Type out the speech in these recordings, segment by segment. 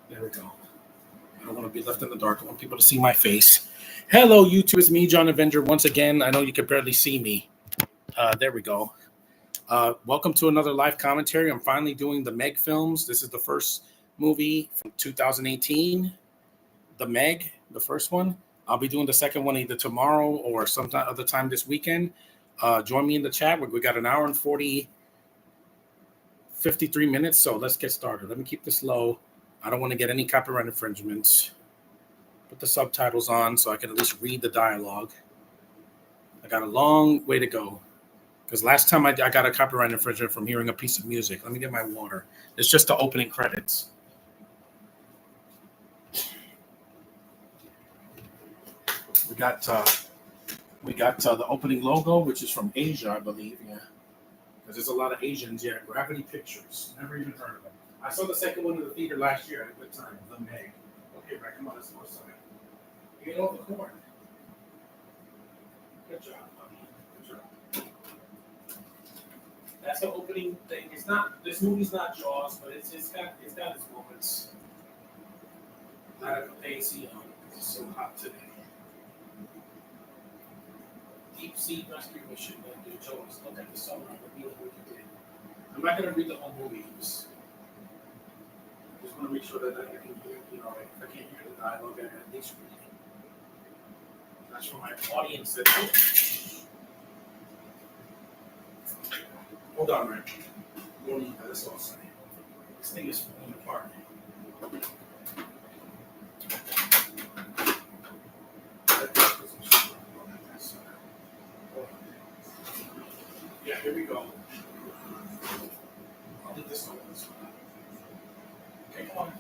There we go. I don't want to be left in the dark. I want people to see my face. Hello, YouTube. It's me, John Avenger. Once again, I know you can barely see me. There we go. Welcome to another live commentary. I'm finally doing the Meg films. This is the first movie from 2018. The Meg, the first one. I'll be doing the second one either tomorrow or sometime other time this weekend. Join me in the chat. We got an hour and 53 minutes. So let's get started. Let me keep this low. I don't want to get any copyright infringements. Put the subtitles on so I can at least read the dialogue. I got a long way to go because last time I got a copyright infringement from hearing a piece of music. Let me get my water. It's just the opening credits. We got the opening logo, which is from Asia, I believe. Yeah, because there's a lot of Asians. Yeah, Gravity Pictures. Never even heard of them. I saw the second one in the theater last year at a good time. The Meg. Okay, right, come on, let's go outside. You get off the corn. Good job, buddy. Good job. That's the opening thing. It's not. This movie's not Jaws, but it's got its moments. Not have the AC on because it's so hot today. Deep Sea Rescue Mission. Jaws. Look at the summer. I'm not gonna read the whole movie. Just want to make sure that I can hear, if I can't hear the dialogue, I can at least read it. That's for my audience. Hold on, Rick. You don't need that. That's all I'm saying. This thing is falling apart. Yeah, here we go. I'll leave this open. Okay, come on.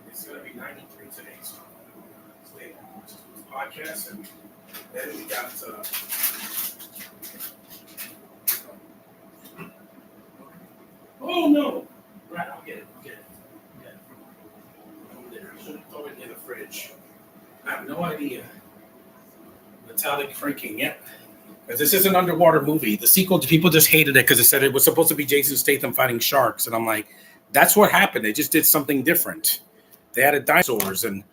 It's going to be 93 today, so today this podcast, and then we got oh no! Right, I'll get it. Over there. I should have thrown it in the fridge. I have no idea. Metallic freaking, yeah. Because this is an underwater movie. The sequel, people just hated it because it said it was supposed to be Jason Statham fighting sharks. And I'm like, that's what happened. They just did something different. They added dinosaurs and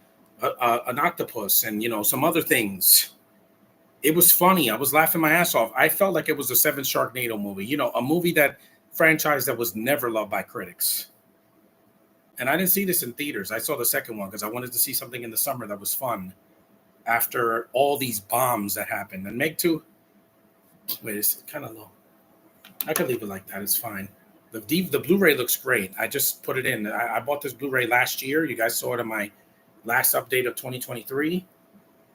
an octopus and, some other things. It was funny. I was laughing my ass off. I felt like it was a seventh Sharknado movie. A movie franchise that was never loved by critics. And I didn't see this in theaters. I saw the second one because I wanted to see something in the summer that was fun after all these bombs that happened. And Meg 2, wait, it's kind of low. I could leave it like that. It's fine. The Blu-ray looks great. I just put it in. I bought this Blu-ray last year. You guys saw it in my last update of 2023.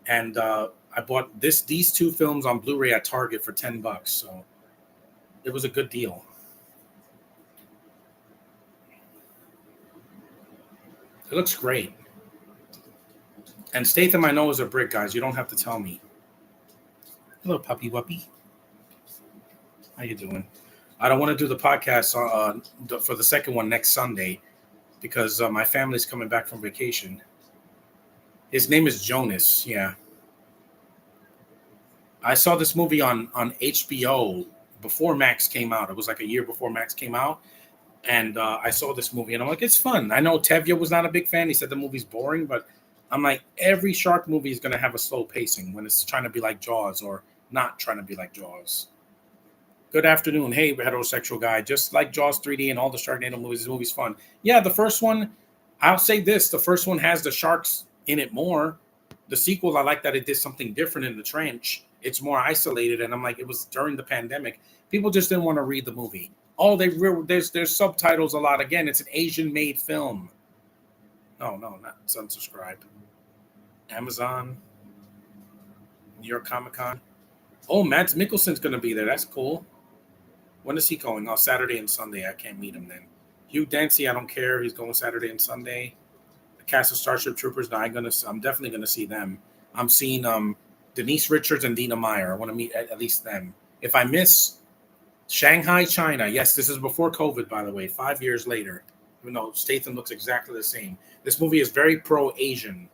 And I bought these two films on Blu-ray at Target for $10. So it was a good deal. It looks great. And Statham, I know, is a brick, guys. You don't have to tell me. Hello, puppy wuppy. How you doing? I don't want to do the podcast for the second one next Sunday because my family's coming back from vacation. His name is Jonas, yeah. I saw this movie on HBO before Max came out. It was like a year before Max came out. And I saw this movie, and I'm like, it's fun. I know Tevye was not a big fan. He said the movie's boring, but I'm like, every shark movie is going to have a slow pacing when it's trying to be like Jaws or not trying to be like Jaws. Good afternoon. Hey, heterosexual guy. Just like Jaws 3D and all the Sharknado movies, this movie's fun. Yeah, the first one, I'll say this. The first one has the sharks in it more. The sequel, I like that it did something different in the trench. It's more isolated, and I'm like, it was during the pandemic. People just didn't want to read the movie. Oh, there's subtitles a lot. Again, it's an Asian-made film. No, not unsubscribe. Amazon, New York Comic Con. Oh, Mads Mikkelsen's going to be there. That's cool. When is he going? Oh, Saturday and Sunday. I can't meet him then. Hugh Dancy, I don't care. He's going Saturday and Sunday. The cast of Starship Troopers. No, I'm definitely going to see them. I'm seeing Denise Richards and Dina Meyer. I want to meet at least them. If I miss Shanghai, China. Yes, this is before COVID, by the way. 5 years later. Even though Statham looks exactly the same. This movie is very pro-Asian.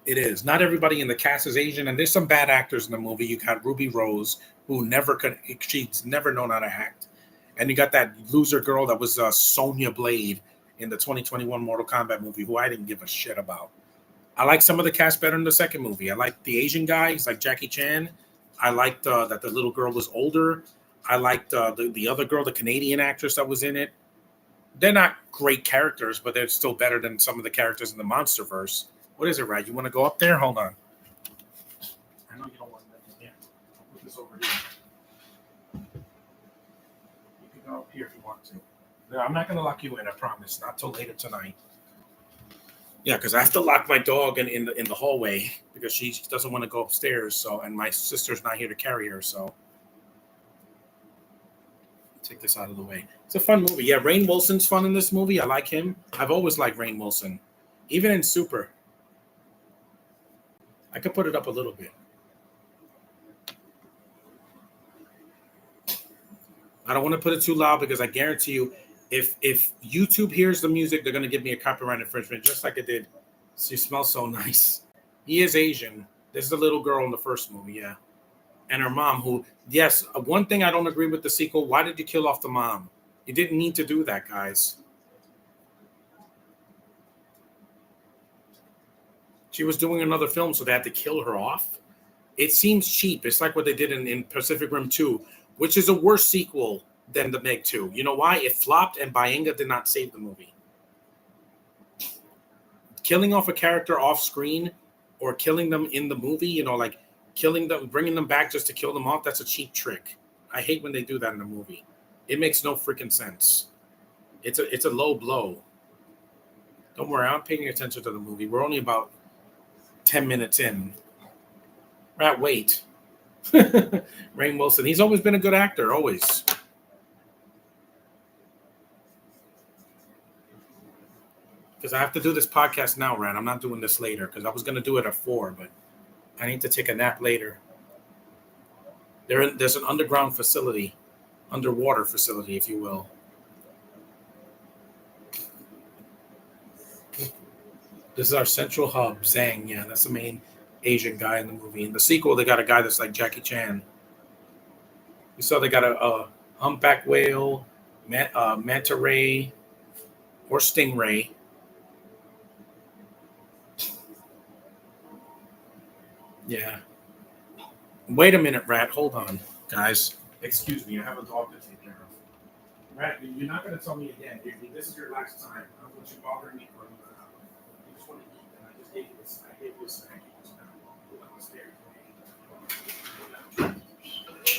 It is. Not everybody in the cast is Asian, and there's some bad actors in the movie. You got Ruby Rose, who never could, she's never known how to act. And you got that loser girl that was Sonya Blade in the 2021 Mortal Kombat movie, who I didn't give a shit about. I like some of the cast better in the second movie. I like the Asian guy. He's like Jackie Chan. I liked that the little girl was older. I liked the other girl, the Canadian actress that was in it. They're not great characters, but they're still better than some of the characters in the Monsterverse. What is it, Rad? You want to go up there? Hold on. I know you don't want to. Yeah. I'll put this over here. You can go up here if you want to. No, I'm not going to lock you in, I promise. Not till later tonight. Yeah, because I have to lock my dog in the hallway because she doesn't want to go upstairs. So, and my sister's not here to carry her. So, take this out of the way. It's a fun movie. Yeah, Rainn Wilson's fun in this movie. I like him. I've always liked Rainn Wilson, even in Super. I could put it up a little bit. I don't want to put it too loud because I guarantee you, if YouTube hears the music, they're going to give me a copyright infringement, just like it did. She smells so nice. He is Asian. This is the little girl in the first movie, yeah. And her mom, who, yes, one thing I don't agree with the sequel, why did you kill off the mom? You didn't need to do that, guys. She was doing another film, so they had to kill her off. It seems cheap. It's like what they did in Pacific Rim 2, which is a worse sequel than the Meg 2. You know why? It flopped, and Bayenga did not save the movie. Killing off a character off screen or killing them in the movie, you know, like killing them, bringing them back just to kill them off, that's a cheap trick. I hate when they do that in a movie. It makes no freaking sense. It's a low blow. Don't worry, I'm paying attention to the movie. We're only about 10 minutes in. Right, wait. Rainn Wilson. He's always been a good actor, always. Because I have to do this podcast now, Ran. I'm not doing this later because I was going to do it at 4, but I need to take a nap later. There's an underground facility, underwater facility, if you will. This is our central hub, Zhang. Yeah, that's the main Asian guy in the movie. In the sequel, they got a guy that's like Jackie Chan. You saw they got a humpback whale, manta ray, or stingray. Yeah. Wait a minute, Rat. Hold on, guys. Excuse me. I have a dog to take care of. Rat, you're not going to tell me again. This is your last time. I don't want you bothering me for another hour. You just want to eat, and I just gave you this. I gave you a snack. You just now go downstairs. Go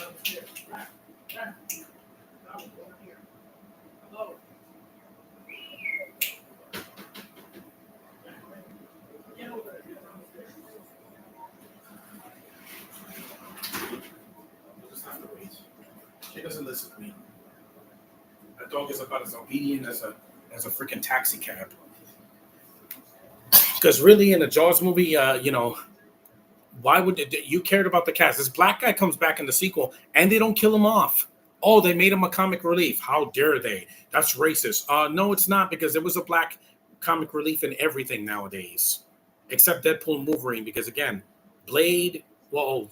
downstairs. Rat. Rat. No, go over here. Hello. Get over there. Get downstairs. She doesn't listen to me. That dog is about as obedient as a freaking taxi cab. Because really, in the Jaws movie, you know, why would you cared about the cast? This black guy comes back in the sequel, and they don't kill him off. Oh, they made him a comic relief. How dare they? That's racist. No, it's not, because there was a black comic relief in everything nowadays, except Deadpool and Wolverine. Because again, Blade. Well,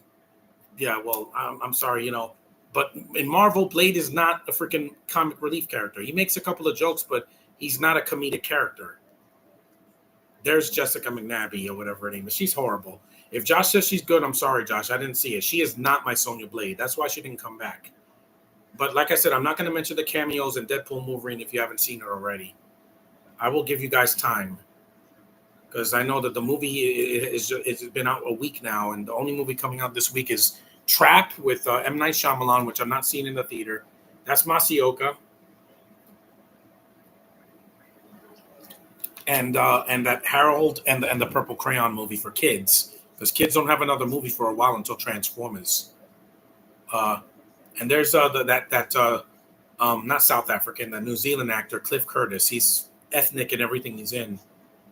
yeah. Well, I'm sorry, you know. But in Marvel, Blade is not a freaking comic relief character. He makes a couple of jokes, but he's not a comedic character. There's Jessica McNabbie or whatever her name is. She's horrible. If Josh says she's good, I'm sorry, Josh. I didn't see it. She is not my Sonya Blade. That's why she didn't come back. But like I said, I'm not going to mention the cameos in Deadpool and Wolverine if you haven't seen her already. I will give you guys time. Because I know that the movie it's been out a week now, and the only movie coming out this week is Trap with M. Night Shyamalan, which I'm not seeing in the theater. That's Masioka. And that Harold and the Purple Crayon movie for kids. Because kids don't have another movie for a while until Transformers. And there's not South African, the New Zealand actor, Cliff Curtis. He's ethnic in everything he's in.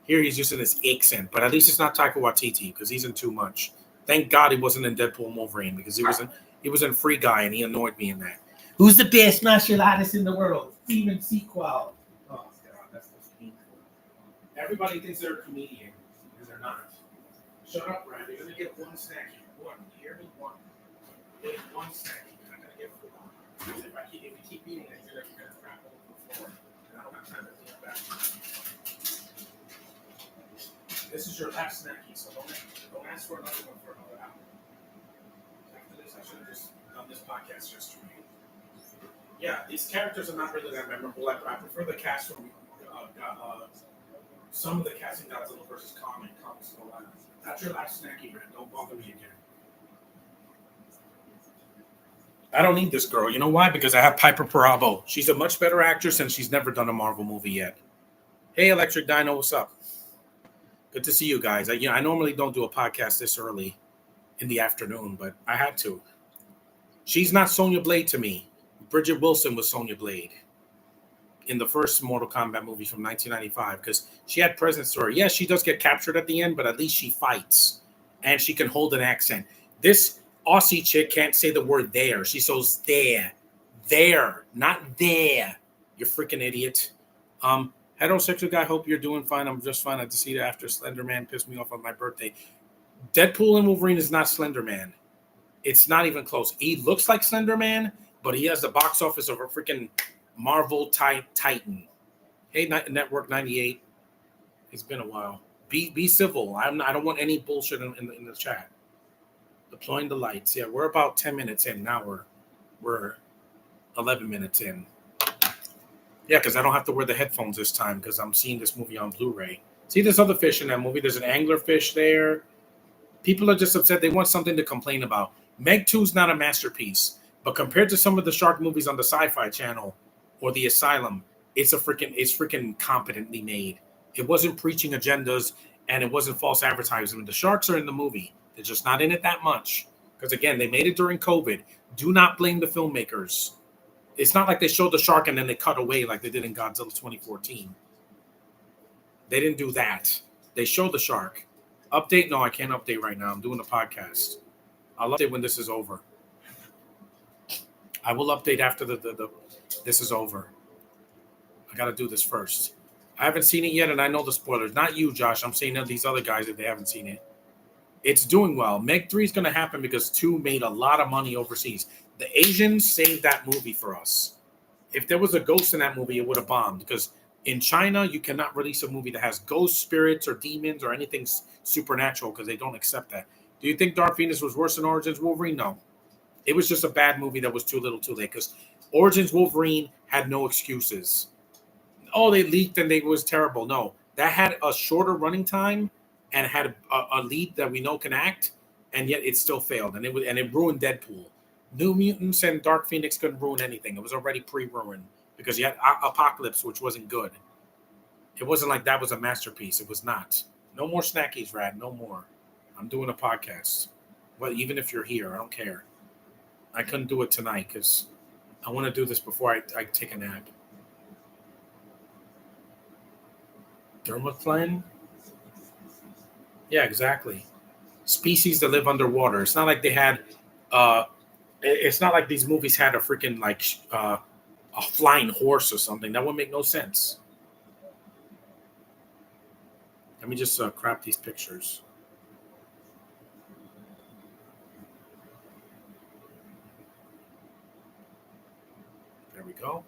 Here he's using his accent, but at least it's not Taika Waititi because he's in too much. Thank God he wasn't in Deadpool and Wolverine because he was in Free Guy and he annoyed me in that. Who's the best martial artist in the world? Steven Sequel. Oh God, that's painful. Everybody thinks they're a comedian because they're not. Shut up, Brad. You're gonna get one snack. One. You hear me? One. Get one snack. You're not gonna get four. Because if you keep eating it, you're gonna crap all over the floor. And I don't have time to clean it back. This is your last snacky, so don't ask for another one for another hour. After this, I should have just done this podcast just for you. Yeah, these characters are not really that memorable. I prefer the cast from some of the casting Godzilla versus Kong and Kong Skull Island. That's your last snacky, man. Don't bother me again. I don't need this girl. You know why? Because I have Piper Perabo. She's a much better actress and she's never done a Marvel movie yet. Hey, Electric Dino, what's up? Good to see you guys. I normally don't do a podcast this early in the afternoon, but I had to. She's not Sonya Blade to me. Bridget Wilson was Sonya Blade in the first Mortal Kombat movie from 1995 because she had presence to her. Yes, she does get captured at the end, but at least she fights and she can hold an accent. This Aussie chick can't say the word there. She says there, not there. You freaking idiot. Heterosexual guy, hope you're doing fine. I'm just fine. I had to see that after Slender Man pissed me off on my birthday. Deadpool and Wolverine is not Slender Man. It's not even close. He looks like Slender Man, but he has the box office of a freaking Marvel Titan. Hey, Network 98. It's been a while. Be civil. I don't want any bullshit in the chat. Deploying the lights. Yeah, we're about 10 minutes in. Now we're 11 minutes in. Yeah, because I don't have to wear the headphones this time because I'm seeing this movie on Blu-ray. See, there's other fish in that movie. There's an anglerfish there. People are just upset. They want something to complain about. Meg 2 is not a masterpiece, but compared to some of the shark movies on the Sci-Fi Channel or The Asylum, it's freaking competently made. It wasn't preaching agendas and it wasn't false advertising. The sharks are in the movie. They're just not in it that much because, again, they made it during COVID. Do not blame the filmmakers. It's not like they showed the shark and then they cut away like they did in Godzilla 2014. They didn't do that. They showed the shark. Update? No, I can't update right now. I'm doing a podcast. I'll update when this is over. I will update after this is over. I got to do this first. I haven't seen it yet, and I know the spoilers. Not you, Josh. I'm saying these other guys if they haven't seen it. It's doing well. Meg 3 is going to happen because 2 made a lot of money overseas. The Asians saved that movie for us. If there was a ghost in that movie, it would have bombed because in China, you cannot release a movie that has ghost spirits or demons or anything supernatural because they don't accept that. Do you think Dark Phoenix was worse than Origins Wolverine? No. It was just a bad movie that was too little too late because Origins Wolverine had no excuses. Oh, they leaked and it was terrible. No, that had a shorter running time and had a lead that we know can act, and yet it still failed. And it ruined Deadpool. New Mutants and Dark Phoenix couldn't ruin anything. It was already pre-ruined because you had Apocalypse, which wasn't good. It wasn't like that was a masterpiece. It was not. No more snackies, Rad. No more. I'm doing a podcast. Well, even if you're here, I don't care. I couldn't do it tonight because I want to do this before I take a nap. Dermaplan? Yeah, exactly. Species that live underwater. It's not like they had it's not like these movies had a freaking a flying horse or something. That would make no sense. Let me just crop these pictures. There we go.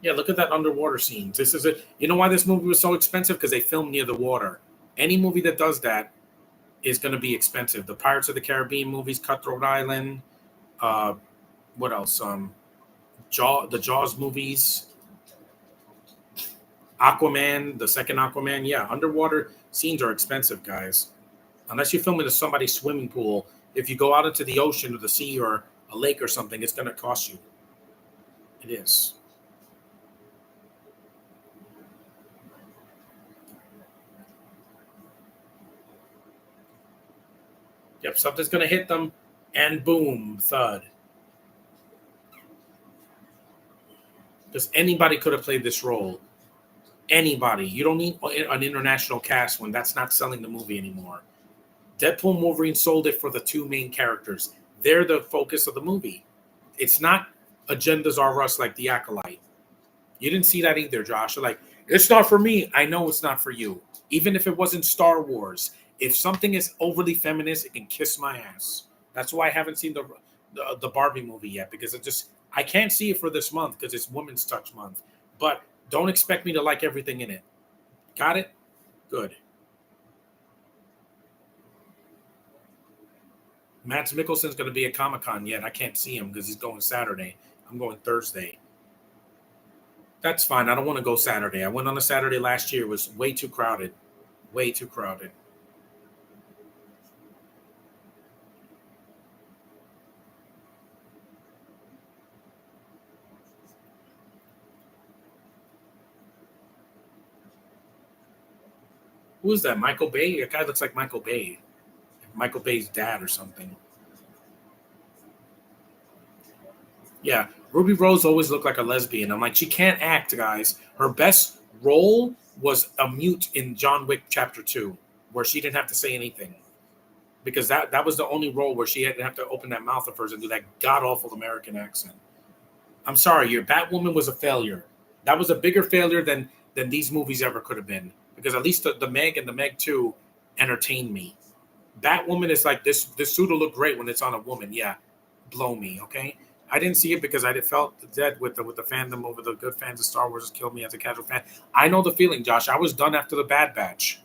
Yeah, look at that underwater scene. This is it. You know why this movie was so expensive? Because they filmed near the water. Any movie that does that is going to be expensive. The Pirates of the Caribbean movies, Cutthroat Island. What else? The Jaws movies. Aquaman, the second Aquaman. Yeah, underwater scenes are expensive, guys. Unless you film in somebody's swimming pool. If you go out into the ocean or the sea or a lake or something, it's going to cost you. It is. Yep, something's going to hit them, and boom, thud. Because anybody could have played this role. Anybody. You don't need an international cast when that's not selling the movie anymore. Deadpool and Wolverine sold it for the 2 main characters. They're the focus of the movie. It's not agendas are us like The Acolyte. You didn't see that either, Josh. You're like, it's not for me. I know it's not for you. Even if it wasn't Star Wars, If something is overly feminist, it can kiss my ass. That's why I haven't seen the Barbie movie yet, because I can't see it for this month because it's Women's Touch Month. But don't expect me to like everything in it. Got it? Good. Mads Mikkelsen's going to be at Comic-Con yet. I can't see him because he's going Saturday. I'm going Thursday. That's fine. I don't want to go Saturday. I went on a Saturday last year. It was way too crowded. Way too crowded. Who is that? Michael Bay? That guy looks like Michael Bay. Michael Bay's dad or something. Yeah, Ruby Rose always looked like a lesbian. I'm like, she can't act, guys. Her best role was a mute in John Wick Chapter 2, where she didn't have to say anything. Because that was the only role where she didn't have to open that mouth of hers and do that god-awful American accent. I'm sorry, your Batwoman was a failure. That was a bigger failure than these movies ever could have been. Because at least the Meg and the Meg 2 entertained me. Batwoman is like, this suit will look great when it's on a woman. Yeah, blow me, okay? I didn't see it because I felt dead with the fandom over the good fans of Star Wars. Just killed me as a casual fan. I know the feeling, Josh. I was done after the Bad Batch.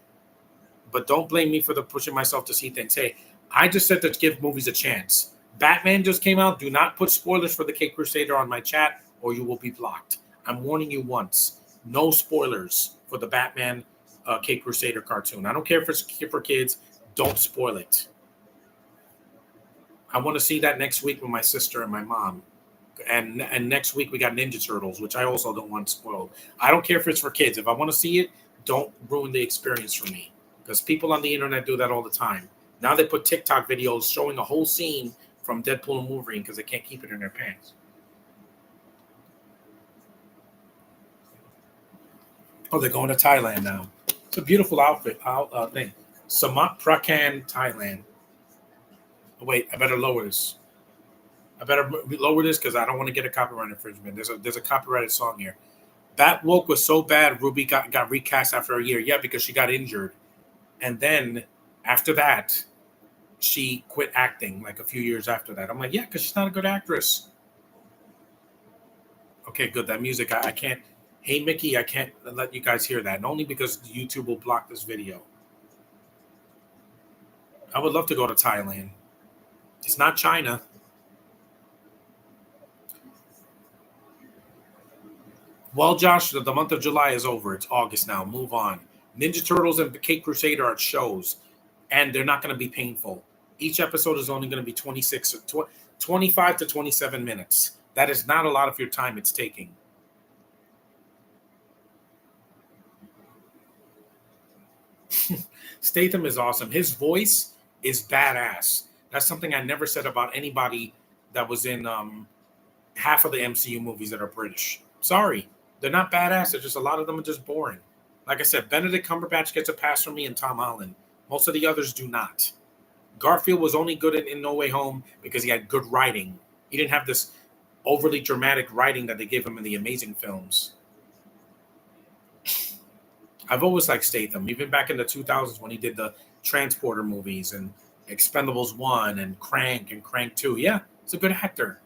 But don't blame me for the pushing myself to see things. Hey, I just said to give movies a chance. Batman just came out. Do not put spoilers for the Cape Crusader on my chat or you will be blocked. I'm warning you once. No spoilers for the Batman Cape Crusader cartoon. I don't care if it's for kids. Don't spoil it. I want to see that next week with my sister and my mom. And next week we got Ninja Turtles, which I also don't want spoiled. I don't care if it's for kids. If I want to see it, don't ruin the experience for me. Because people on the internet do that all the time. Now they put TikTok videos showing a whole scene from Deadpool and Wolverine because they can't keep it in their pants. Oh, they're going to Thailand now. It's a beautiful outfit thing. Samat Prakan, Thailand. Oh, wait, I better lower this. I better lower this because I don't want to get a copyright infringement. There's a copyrighted song here. Batwoke was so bad, Ruby got recast after a year. Yeah, because she got injured. And then after that, she quit acting like a few years after that. I'm like, yeah, because she's not a good actress. Okay, good. That music, I can't. Hey, Mickey, I can't let you guys hear that. And only because YouTube will block this video. I would love to go to Thailand. It's not China. Well, Josh, the month of July is over. It's August now. Move on. Ninja Turtles and the Cape Crusader are shows, and they're not going to be painful. Each episode is only going to be 25 to 27 minutes. That is not a lot of your time it's taking. Statham is awesome. His voice is badass. That's something I never said about anybody that was in half of the MCU movies that are British. Sorry. They're not badass. They're just, a lot of them are just boring. Like I said, Benedict Cumberbatch gets a pass from me and Tom Holland. Most of the others do not. Garfield was only good in No Way Home because he had good writing. He didn't have this overly dramatic writing that they gave him in the Amazing films. I've always liked Statham, even back in the 2000s when he did the Transporter movies and Expendables 1 and Crank 2. Yeah, he's a good actor.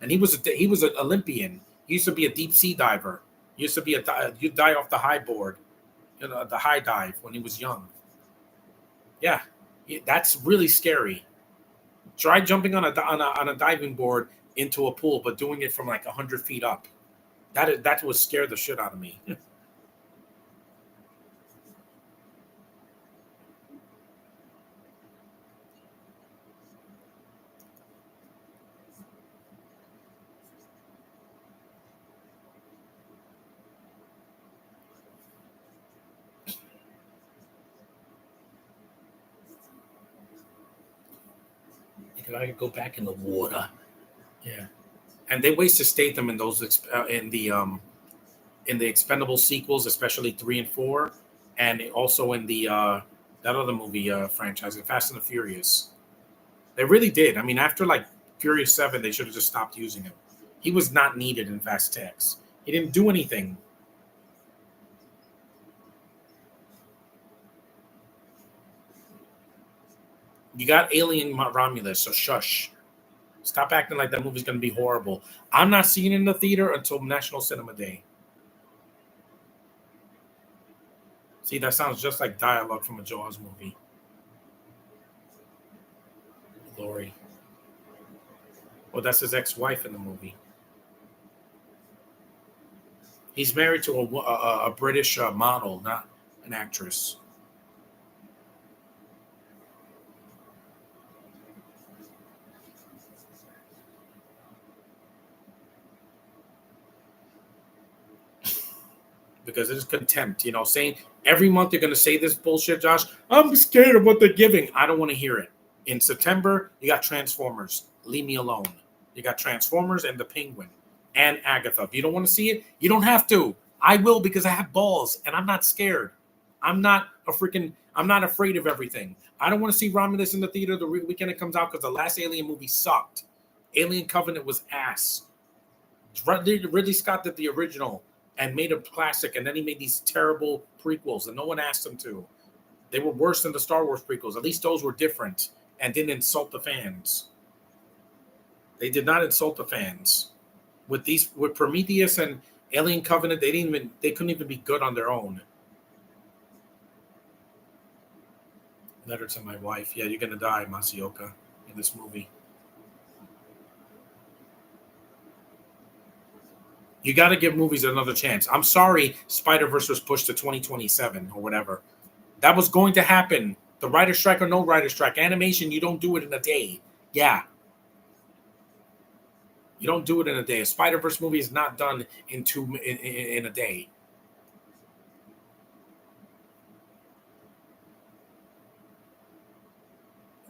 And he was an Olympian. He used to be a deep sea diver. He used to be you die off the high board, the high dive when he was young. Yeah, that's really scary. Try jumping on a diving board into a pool, but doing it from like 100 feet up. That would scare the shit out of me. I could go back in the water. Yeah, and they wasted Statham in those in the Expendable sequels, especially 3 and 4, and also in the that other movie franchise, Fast and the Furious. They really did. I mean, after like Furious 7, they should have just stopped using him. He was not needed in Fast X. He didn't do anything. You got Alien Romulus, so shush. Stop acting like that movie's gonna be horrible. I'm not seeing it in the theater until National Cinema Day. See, that sounds just like dialogue from a Jaws movie. Lori. Well, that's his ex-wife in the movie. He's married to a British model, not an actress. Because it is contempt. Saying every month they're going to say this bullshit, Josh. I'm scared of what they're giving. I don't want to hear it. In September, you got Transformers. Leave me alone. You got Transformers and the Penguin and Agatha. If you don't want to see it, you don't have to. I will because I have balls and I'm not scared. I'm not afraid of everything. I don't want to see Romulus in the theater the weekend it comes out because the last Alien movie sucked. Alien Covenant was ass. Ridley Scott did the original and made a classic, and then he made these terrible prequels, and no one asked him to. They were worse than the Star Wars prequels. At least those were different and didn't insult the fans. They did not insult the fans. With Prometheus and Alien Covenant, they couldn't even be good on their own. Letter to my wife. Yeah, you're gonna die, Masioka, in this movie. You got to give movies another chance. I'm sorry Spider-Verse was pushed to 2027 or whatever. That was going to happen. The writer strike or no writer strike. Animation, you don't do it in a day. Yeah. You don't do it in a day. A Spider-Verse movie is not done in a day.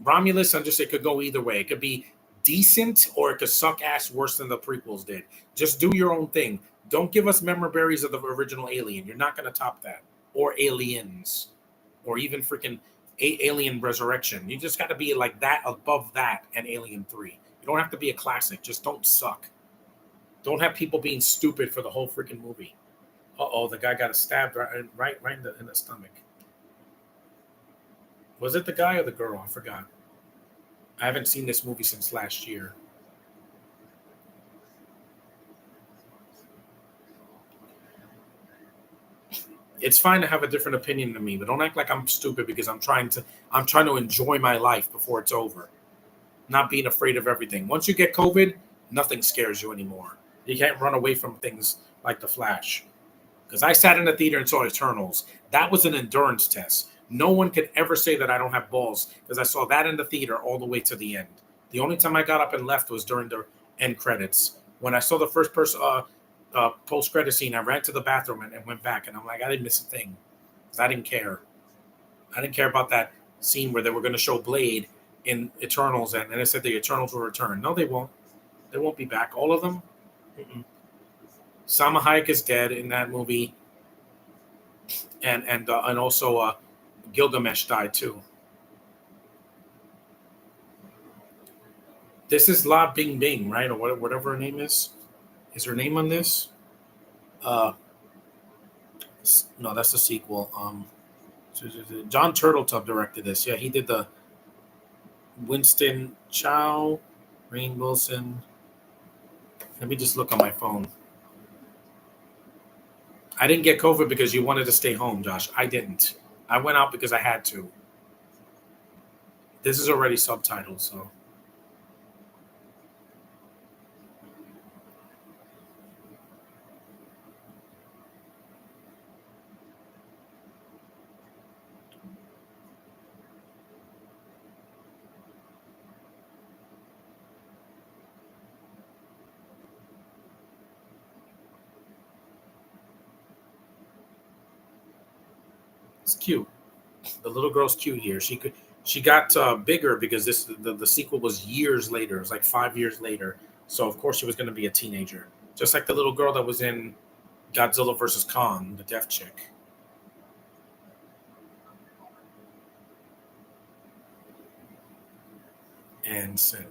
Romulus, I just it could go either way. It could be decent or it could suck ass worse than the prequels did. Just do your own thing. Don't give us memories of the original Alien. You're not going to top that. Or Aliens. Or even freaking Alien Resurrection. You just got to be like that, above that, and Alien 3. You don't have to be a classic. Just don't suck. Don't have people being stupid for the whole freaking movie. Uh-oh, the guy got stabbed right in the stomach. Was it the guy or the girl? I forgot. I haven't seen this movie since last year. It's fine to have a different opinion than me, but don't act like I'm stupid because I'm trying to enjoy my life before it's over. Not being afraid of everything. Once you get COVID, nothing scares you anymore. You can't run away from things like the Flash. Because I sat in the theater and saw Eternals. That was an endurance test. No one could ever say that I don't have balls because I saw that in the theater all the way to the end. The only time I got up and left was during the end credits. When I saw the first person post credit scene, I ran to the bathroom and went back, and I'm like, I didn't miss a thing because I didn't care. I didn't care about that scene where they were going to show Blade in Eternals, and it said the Eternals will return. No, they won't. They won't be back. All of them. Mm-mm. Salma Hayek is dead in that movie, and also Gilgamesh died too. This is La Bing Bing, right, or whatever her name is. Is her name on this? Uh, no, that's the sequel. John Turtletub directed this. Yeah, he did the Winston Chow, Rainn Wilson. Let me just look on my phone. I didn't get COVID because you wanted to stay home, Josh. I didn't. I went out because I had to. This is already subtitled, so. It's cute. The little girl's cute here. She got bigger because the sequel was years later. It was like 5 years later. So of course she was going to be a teenager, just like the little girl that was in Godzilla versus Kong, the deaf chick. And Sin.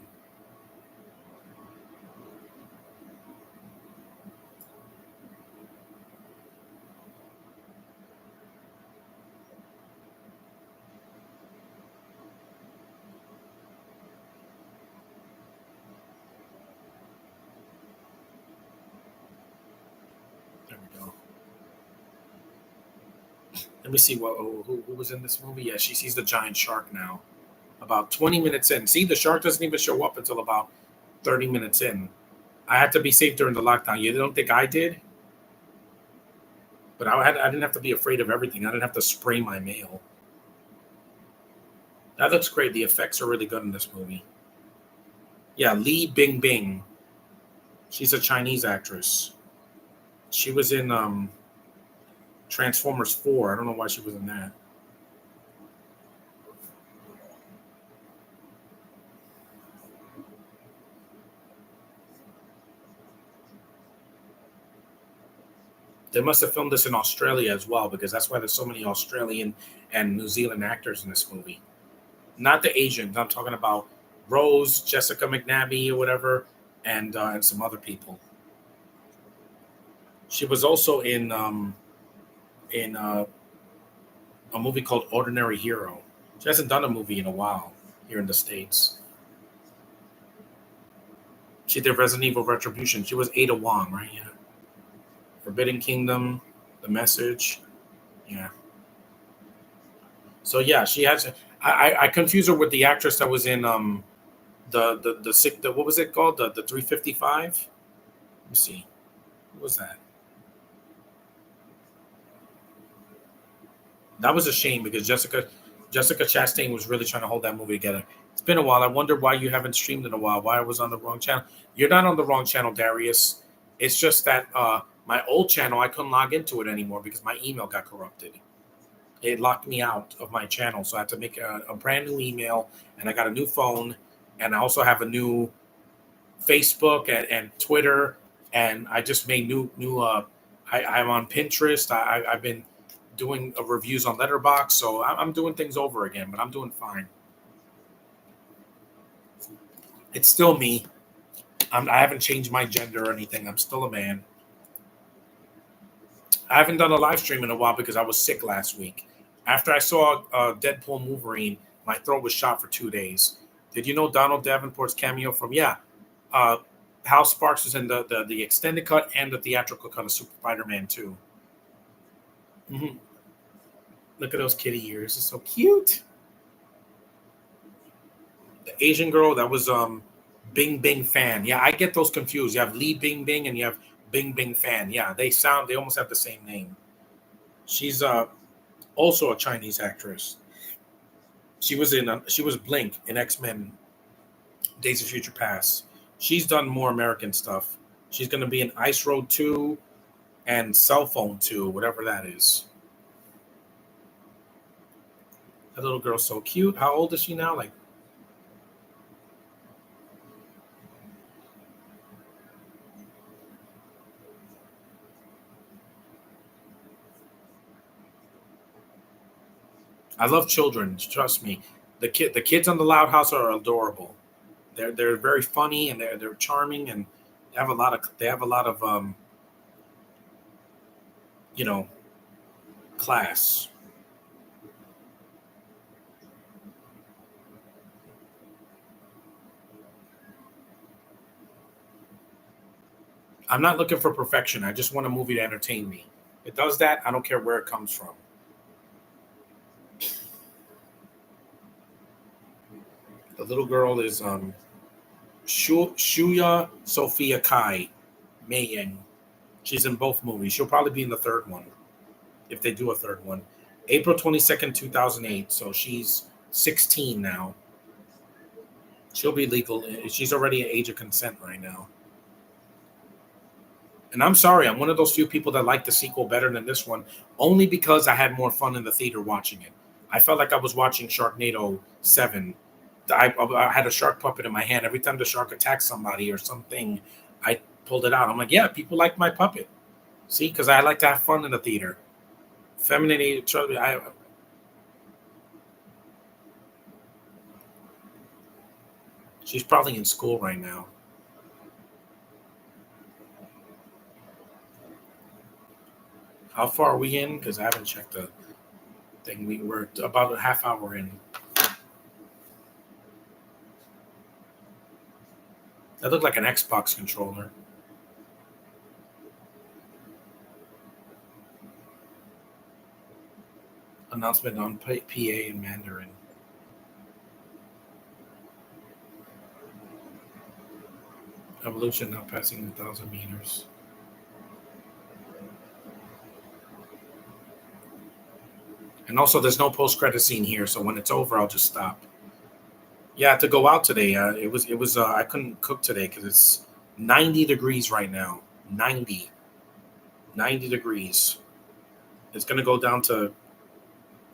Let me see who was in this movie. Yeah, she sees the giant shark now. About 20 minutes in. See, the shark doesn't even show up until about 30 minutes in. I had to be safe during the lockdown. You don't think I did? But I didn't have to be afraid of everything. I didn't have to spray my mail. That looks great. The effects are really good in this movie. Yeah, Li Bingbing. She's a Chinese actress. She was in Transformers 4. I don't know why she was in that. They must have filmed this in Australia as well because that's why there's so many Australian and New Zealand actors in this movie. Not the Asians. I'm talking about Rose, Jessica McNabby, or whatever, and some other people. She was also in a movie called Ordinary Hero. She hasn't done a movie in a while here in the states. She did Resident Evil Retribution. She was Ada Wong, right? Yeah. Forbidden Kingdom, The Message. Yeah. So yeah, she has. I confuse her with the actress that was in the what was it called, the 355. Let me see. What was that? That was a shame because Jessica Chastain was really trying to hold that movie together. It's been a while. I wonder why you haven't streamed in a while. Why I was on the wrong channel. You're not on the wrong channel, Darius. It's just that my old channel I couldn't log into it anymore because my email got corrupted. It locked me out of my channel, so I had to make a brand new email, and I got a new phone, and I also have a new Facebook and Twitter, and I just made new. I'm on Pinterest. I've been doing reviews on Letterbox, so I'm doing things over again, but I'm doing fine. It's still me. I haven't changed my gender or anything. I'm still a man. I haven't done a live stream in a while because I was sick last week. After I saw Deadpool Wolverine, my throat was shot for 2 days. Did you know Donald Davenport's cameo from uh, Hal Sparks was in the extended cut and the theatrical cut of Super Spider-Man 2. Hmm. Look at those kitty ears. It's so cute. The Asian girl that was Bing Bing Fan. Yeah, I get those confused. You have Lee Bing Bing and you have Bing Bing Fan. Yeah, they almost have the same name. She's also a Chinese actress. She was Blink in X-Men Days of Future Past. She's done more American stuff. She's going to be in Ice Road 2 and Cell Phone 2, whatever that is. That little girl's so cute. How old is she now? Like, I love children. Trust me. The kids on the Loud House are adorable. They're very funny and they're charming and they have a lot of you know class. I'm not looking for perfection. I just want a movie to entertain me. It does that. I don't care where it comes from. The little girl is Shuya Sophia Kai Mei Yang. She's in both movies. She'll probably be in the third one if they do a third one. April 22nd, 2008. So she's 16 now. She'll be legal. She's already at age of consent right now. And I'm sorry, I'm one of those few people that like the sequel better than this one, only because I had more fun in the theater watching it. I felt like I was watching Sharknado 7. I had a shark puppet in my hand. Every time the shark attacked somebody or something, I pulled it out. I'm like, yeah, people like my puppet. See, because I like to have fun in the theater. Femininity, she's probably in school right now. How far are we in? Because I haven't checked the thing. We're about a half hour in. That looked like an Xbox controller. Announcement on PA and Mandarin. Evolution now passing 1,000 meters. And also, there's no post-credit scene here, so when it's over, I'll just stop. Yeah, I had to go out today. It was. I couldn't cook today because it's 90 degrees right now. 90 degrees. It's gonna go down to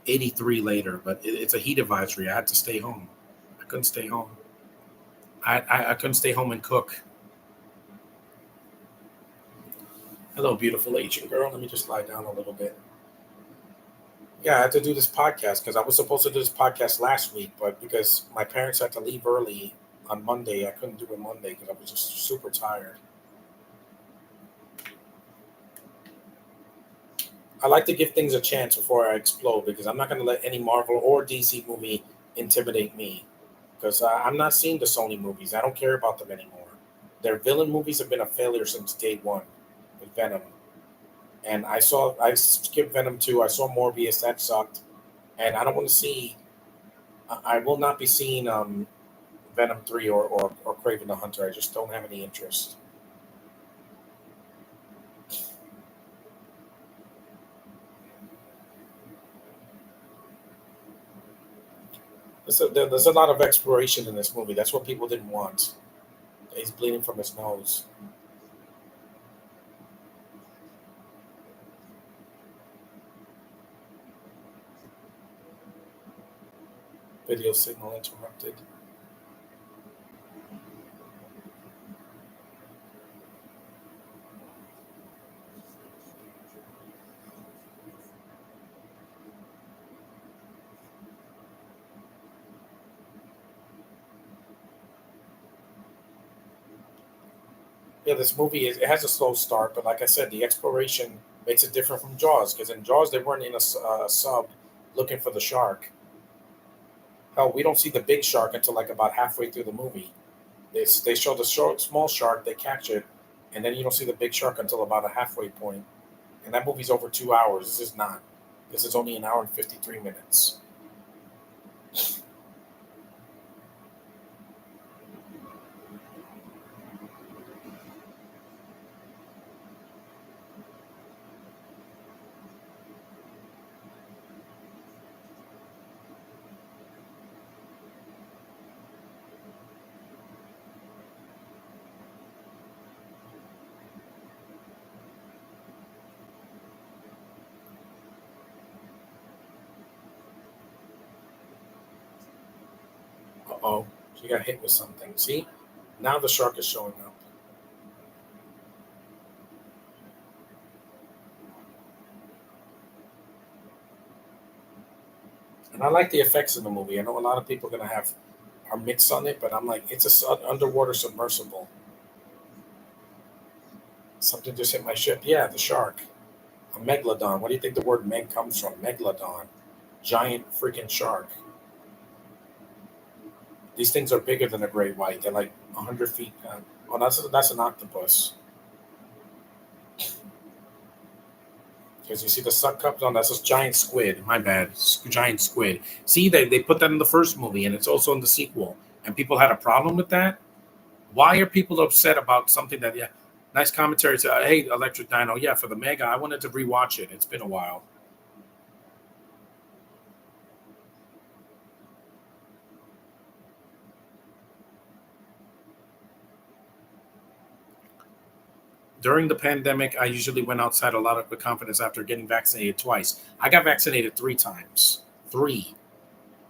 83 later, but it's a heat advisory. I had to stay home. I couldn't stay home. I couldn't stay home and cook. Hello, beautiful Asian girl. Let me just lie down a little bit. Yeah, I had to do this podcast because I was supposed to do this podcast last week, but because my parents had to leave early on Monday, I couldn't do it Monday because I was just super tired. I like to give things a chance before I explode because I'm not going to let any Marvel or DC movie intimidate me because I'm not seeing the Sony movies. I don't care about them anymore. Their villain movies have been a failure since day one with Venom. And I skipped Venom 2. I saw Morbius. That sucked. And I don't want to see, I will not be seeing Venom 3 or Craven the Hunter. I just don't have any interest. There's a lot of exploration in this movie. That's what people didn't want. He's bleeding from his nose. Video signal interrupted. Yeah, this movie it has a slow start, but like I said, the exploration makes it different from Jaws because in Jaws they weren't in a sub looking for the shark. Hell, we don't see the big shark until like about halfway through the movie. They show the small shark, they catch it, and then you don't see the big shark until about a halfway point. And that movie's over 2 hours. This is not. This is only an hour and 53 minutes. Uh oh, she got hit with something. See, now the shark is showing up. And I like the effects in the movie. I know a lot of people are gonna have are mixed on it, but I'm like, it's a underwater submersible. Something just hit my ship. Yeah, the shark, a megalodon. What do you think the word "meg" comes from? Megalodon, giant freaking shark. These things are bigger than a great white. They're like 100 feet. Oh, that's an octopus. Because you see the suck cups on that's a giant squid. My bad, giant squid. See, they put that in the first movie, and it's also in the sequel. And people had a problem with that. Why are people upset about something that? Yeah, nice commentary. To, hey, Electric Dino. Yeah, for the Mega, I wanted to rewatch it. It's been a while. During the pandemic, I usually went outside a lot of with confidence after getting vaccinated twice. I got vaccinated 3 times. Three.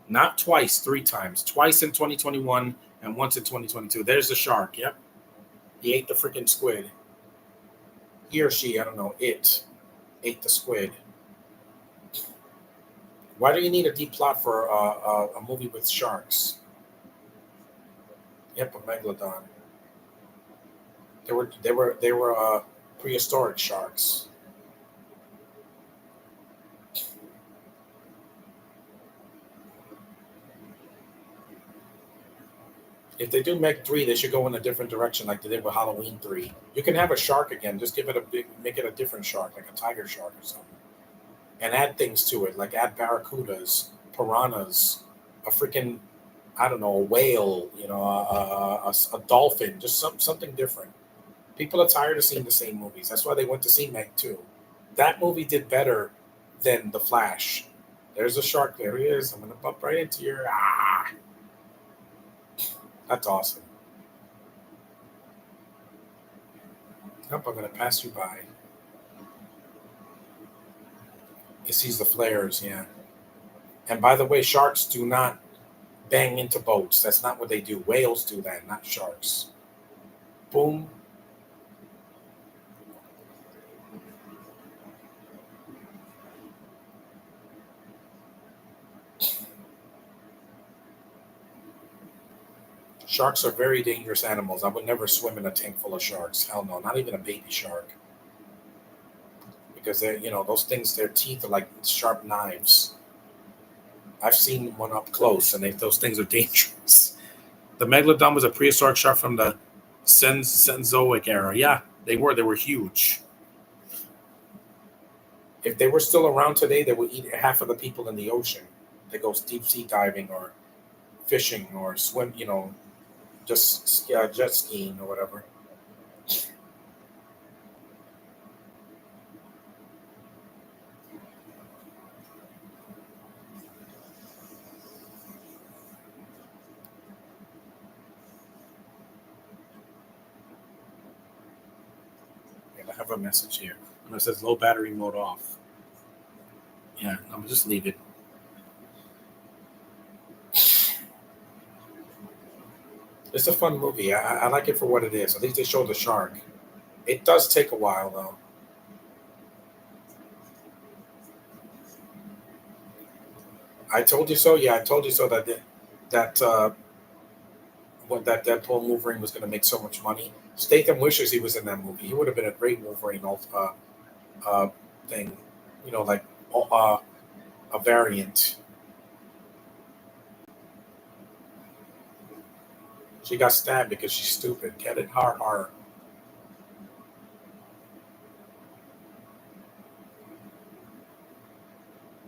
Not twice, 3 times. Twice in 2021 and once in 2022. There's the shark. Yep. He ate the freaking squid. He or she, I don't know, it ate the squid. Why do you need a deep plot for a movie with sharks? Yep, a megalodon. They were prehistoric sharks. If they do Meg 3, they should go in a different direction, like they did with Halloween 3. You can have a shark again, just give it a big, make it a different shark, like a tiger shark or something, and add things to it, like add barracudas, piranhas, a freaking, I don't know, a whale, a dolphin, just something different. People are tired of seeing the same movies. That's why they went to see Meg too. That movie did better than The Flash. There's a shark. There he is. I'm gonna bump right into your. That's awesome. Nope, I'm gonna pass you by. It sees the flares, yeah. And by the way, sharks do not bang into boats. That's not what they do. Whales do that, not sharks. Boom. Sharks are very dangerous animals. I would never swim in a tank full of sharks. Hell no, not even a baby shark. Because those things, their teeth are like sharp knives. I've seen one up close, and those things are dangerous. The megalodon was a prehistoric shark from the Cenozoic era. Yeah, they were. They were huge. If they were still around today, they would eat half of the people in the ocean. They go deep sea diving or fishing or swim. Just jet skiing or whatever. And I have a message here. And it says low battery mode off. Yeah, I'm just leave it. It's a fun movie. I like it for what it is. At least they show the shark. It does take a while though. I told you so. Yeah, I told you so that when that Deadpool Wolverine was going to make so much money. Statham wishes he was in that movie. He would have been a great Wolverine uh, thing. Like uh, a variant. She got stabbed because she's stupid. Get it? Har har.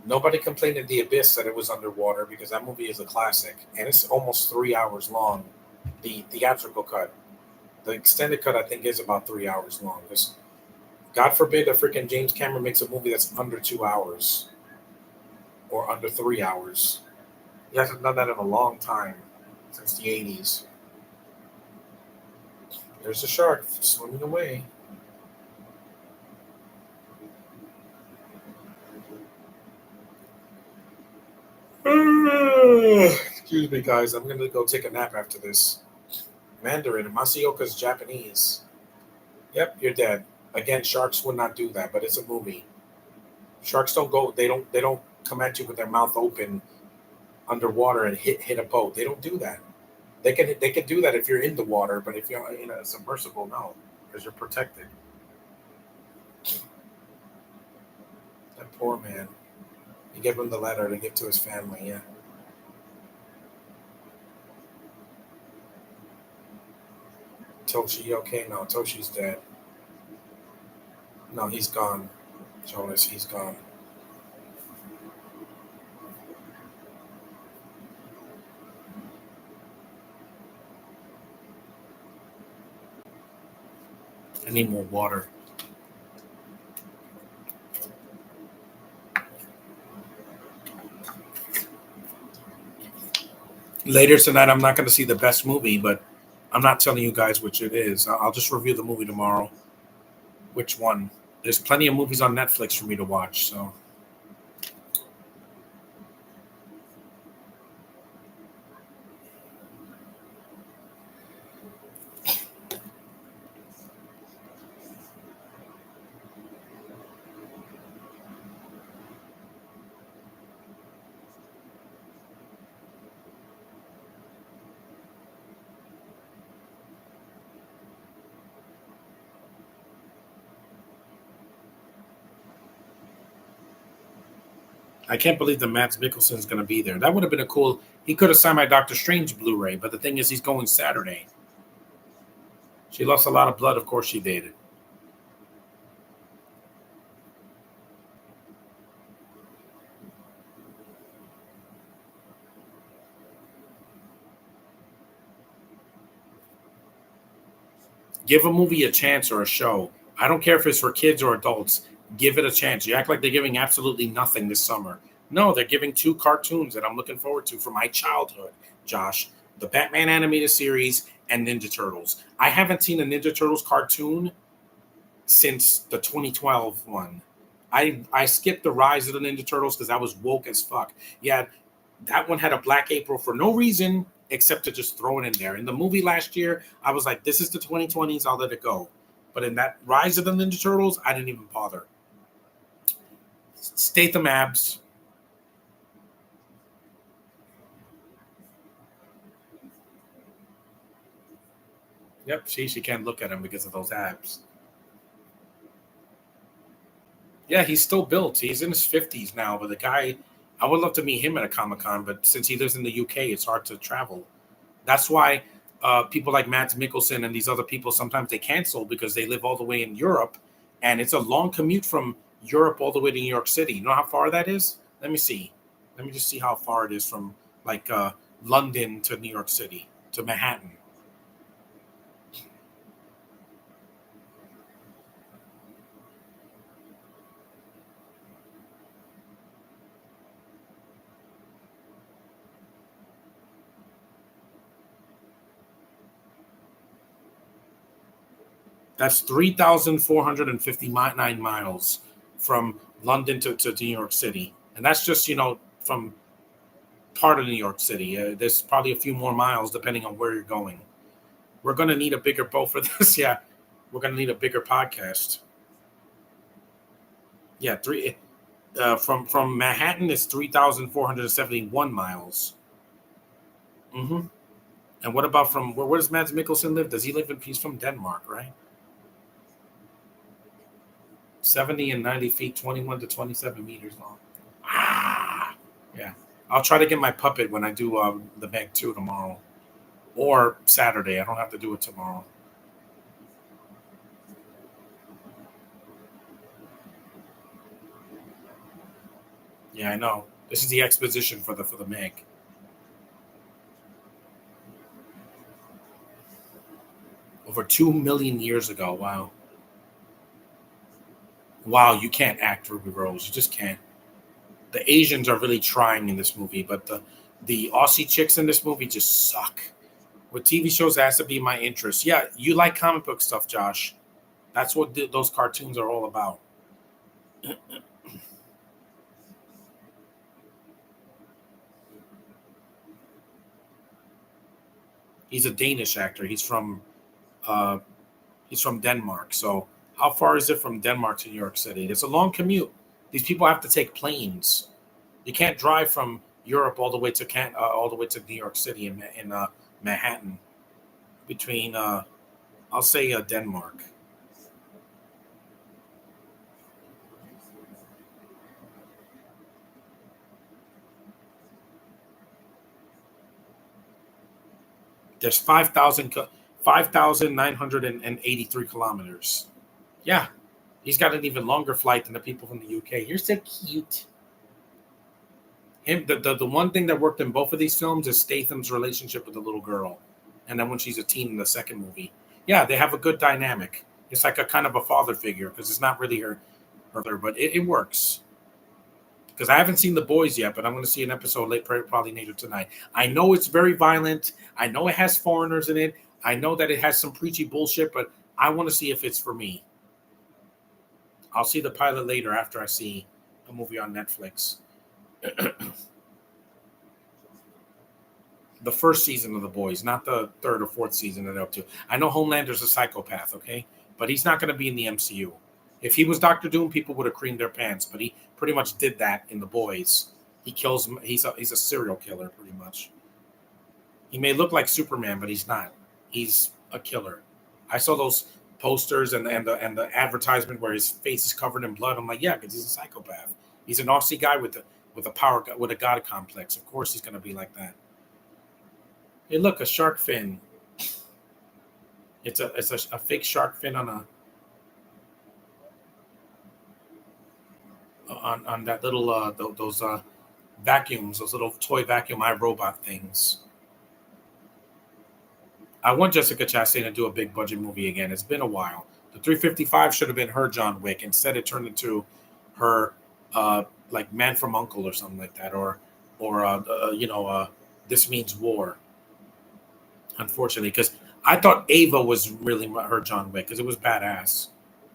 Nobody complained in The Abyss that it was underwater because that movie is a classic and it's almost 3 hours long. The theatrical cut, the extended cut, I think is about 3 hours long. Because God forbid a freaking James Cameron makes a movie that's under 2 hours or under 3 hours. He hasn't done that in a long time, since the '80s. There's a shark swimming away. Excuse me, guys. I'm gonna go take a nap after this. Mandarin. Masioka's Japanese. Yep, you're dead. Again, sharks would not do that, but it's a movie. Sharks don't go. They don't come at you with their mouth open underwater and hit a boat. They don't do that. They can do that if you're in the water, but if you're in a submersible, no, because you're protected. That poor man. You give him the letter to give to his family. Yeah. Toshi, okay, no, Toshi's dead. No, he's gone. Jonas, he's gone. I need more water. Later tonight, I'm not going to see the best movie, but I'm not telling you guys which it is. I'll just review the movie tomorrow. Which one? There's plenty of movies on Netflix for me to watch, so I can't believe that Matt Mikkelsen's going to be there. That would have been a cool. He could have signed my Doctor Strange Blu-ray, but the thing is, he's going Saturday. She lost a lot of blood. Of course, she did. Give a movie a chance or a show. I don't care if it's for kids or adults. Give it a chance. You act like they're giving absolutely nothing this summer. No, they're giving two cartoons that I'm looking forward to from my childhood, Josh. The Batman animated series and Ninja Turtles. I haven't seen a Ninja Turtles cartoon since the 2012 one. I skipped the Rise of the Ninja Turtles because I was woke as fuck. Yeah, that one had a Black April for no reason except to just throw it in there. In the movie last year, I was like, this is the 2020s, I'll let it go. But in that Rise of the Ninja Turtles, I didn't even bother. Statham abs. Yep, she can't look at him because of those abs. Yeah, he's still built. He's in his 50s now, but the guy, I would love to meet him at a Comic Con, but since he lives in the UK, it's hard to travel. That's why people like Matt Mikkelsen and these other people sometimes they cancel because they live all the way in Europe, and it's a long commute from Europe all the way to New York City. You know how far that is? Let me see. Let me just see how far it is from like London to New York City to Manhattan. That's 3,459 miles from London to New York City. And that's just, from part of New York City. There's probably a few more miles depending on where you're going. We're going to need a bigger boat for this. Yeah. We're going to need a bigger podcast. Yeah. From Manhattan, it's 3,471 miles. Hmm. And what about from where does Mads Mikkelsen live? Does he live he's from Denmark, right? 70 and 90 feet, 21 to 27 meters long. Ah, yeah. I'll try to get my puppet when I do the Meg 2 tomorrow or Saturday. I don't have to do it tomorrow. Yeah, I know. This is the exposition for the Meg. Over 2 million years ago. Wow. Wow, you can't act Ruby Rose. You just can't. The Asians are really trying in this movie, but the Aussie chicks in this movie just suck. With TV shows, it has to be my interest. Yeah, you like comic book stuff, Josh. That's what those cartoons are all about. He's a Danish actor. Uh, he's from Denmark. So how far is it from Denmark to New York City? It's a long commute. These people have to take planes. You can't drive from Europe all the way to New York City in Manhattan between I'll say Denmark. There's 5,983 kilometers. Yeah, he's got an even longer flight than the people from the UK. You're so cute. The one thing that worked in both of these films is Statham's relationship with the little girl, and then when she's a teen in the second movie, yeah, they have a good dynamic. It's like a kind of a father figure because it's not really her, but it works. Because I haven't seen The Boys yet, but I'm going to see an episode probably later tonight. I know it's very violent. I know it has foreigners in it. I know that it has some preachy bullshit, but I want to see if it's for me. I'll see the pilot later after I see a movie on Netflix. The first season of The Boys, not the third or fourth season that they're up to. I know Homelander's a psychopath, okay, but he's not going to be in the MCU. If he was Doctor Doom, people would have creamed their pants, but he pretty much did that in The Boys. He kills. He's a serial killer, pretty much. He may look like Superman, but he's not. He's a killer. I saw those posters and the advertisement where his face is covered in blood. I'm like, yeah, because he's a psychopath. He's an Aussie guy with a god complex. Of course, he's going to be like that. Hey, look, a shark fin. It's a fake shark fin on that little those vacuums, those little toy vacuum iRobot things. I want Jessica Chastain to do a big budget movie again. It's been a while. The 355 should have been her John Wick. Instead, it turned into her, like Man from Uncle or something like that, or This Means War. Unfortunately, because I thought Ava was really her John Wick because it was badass.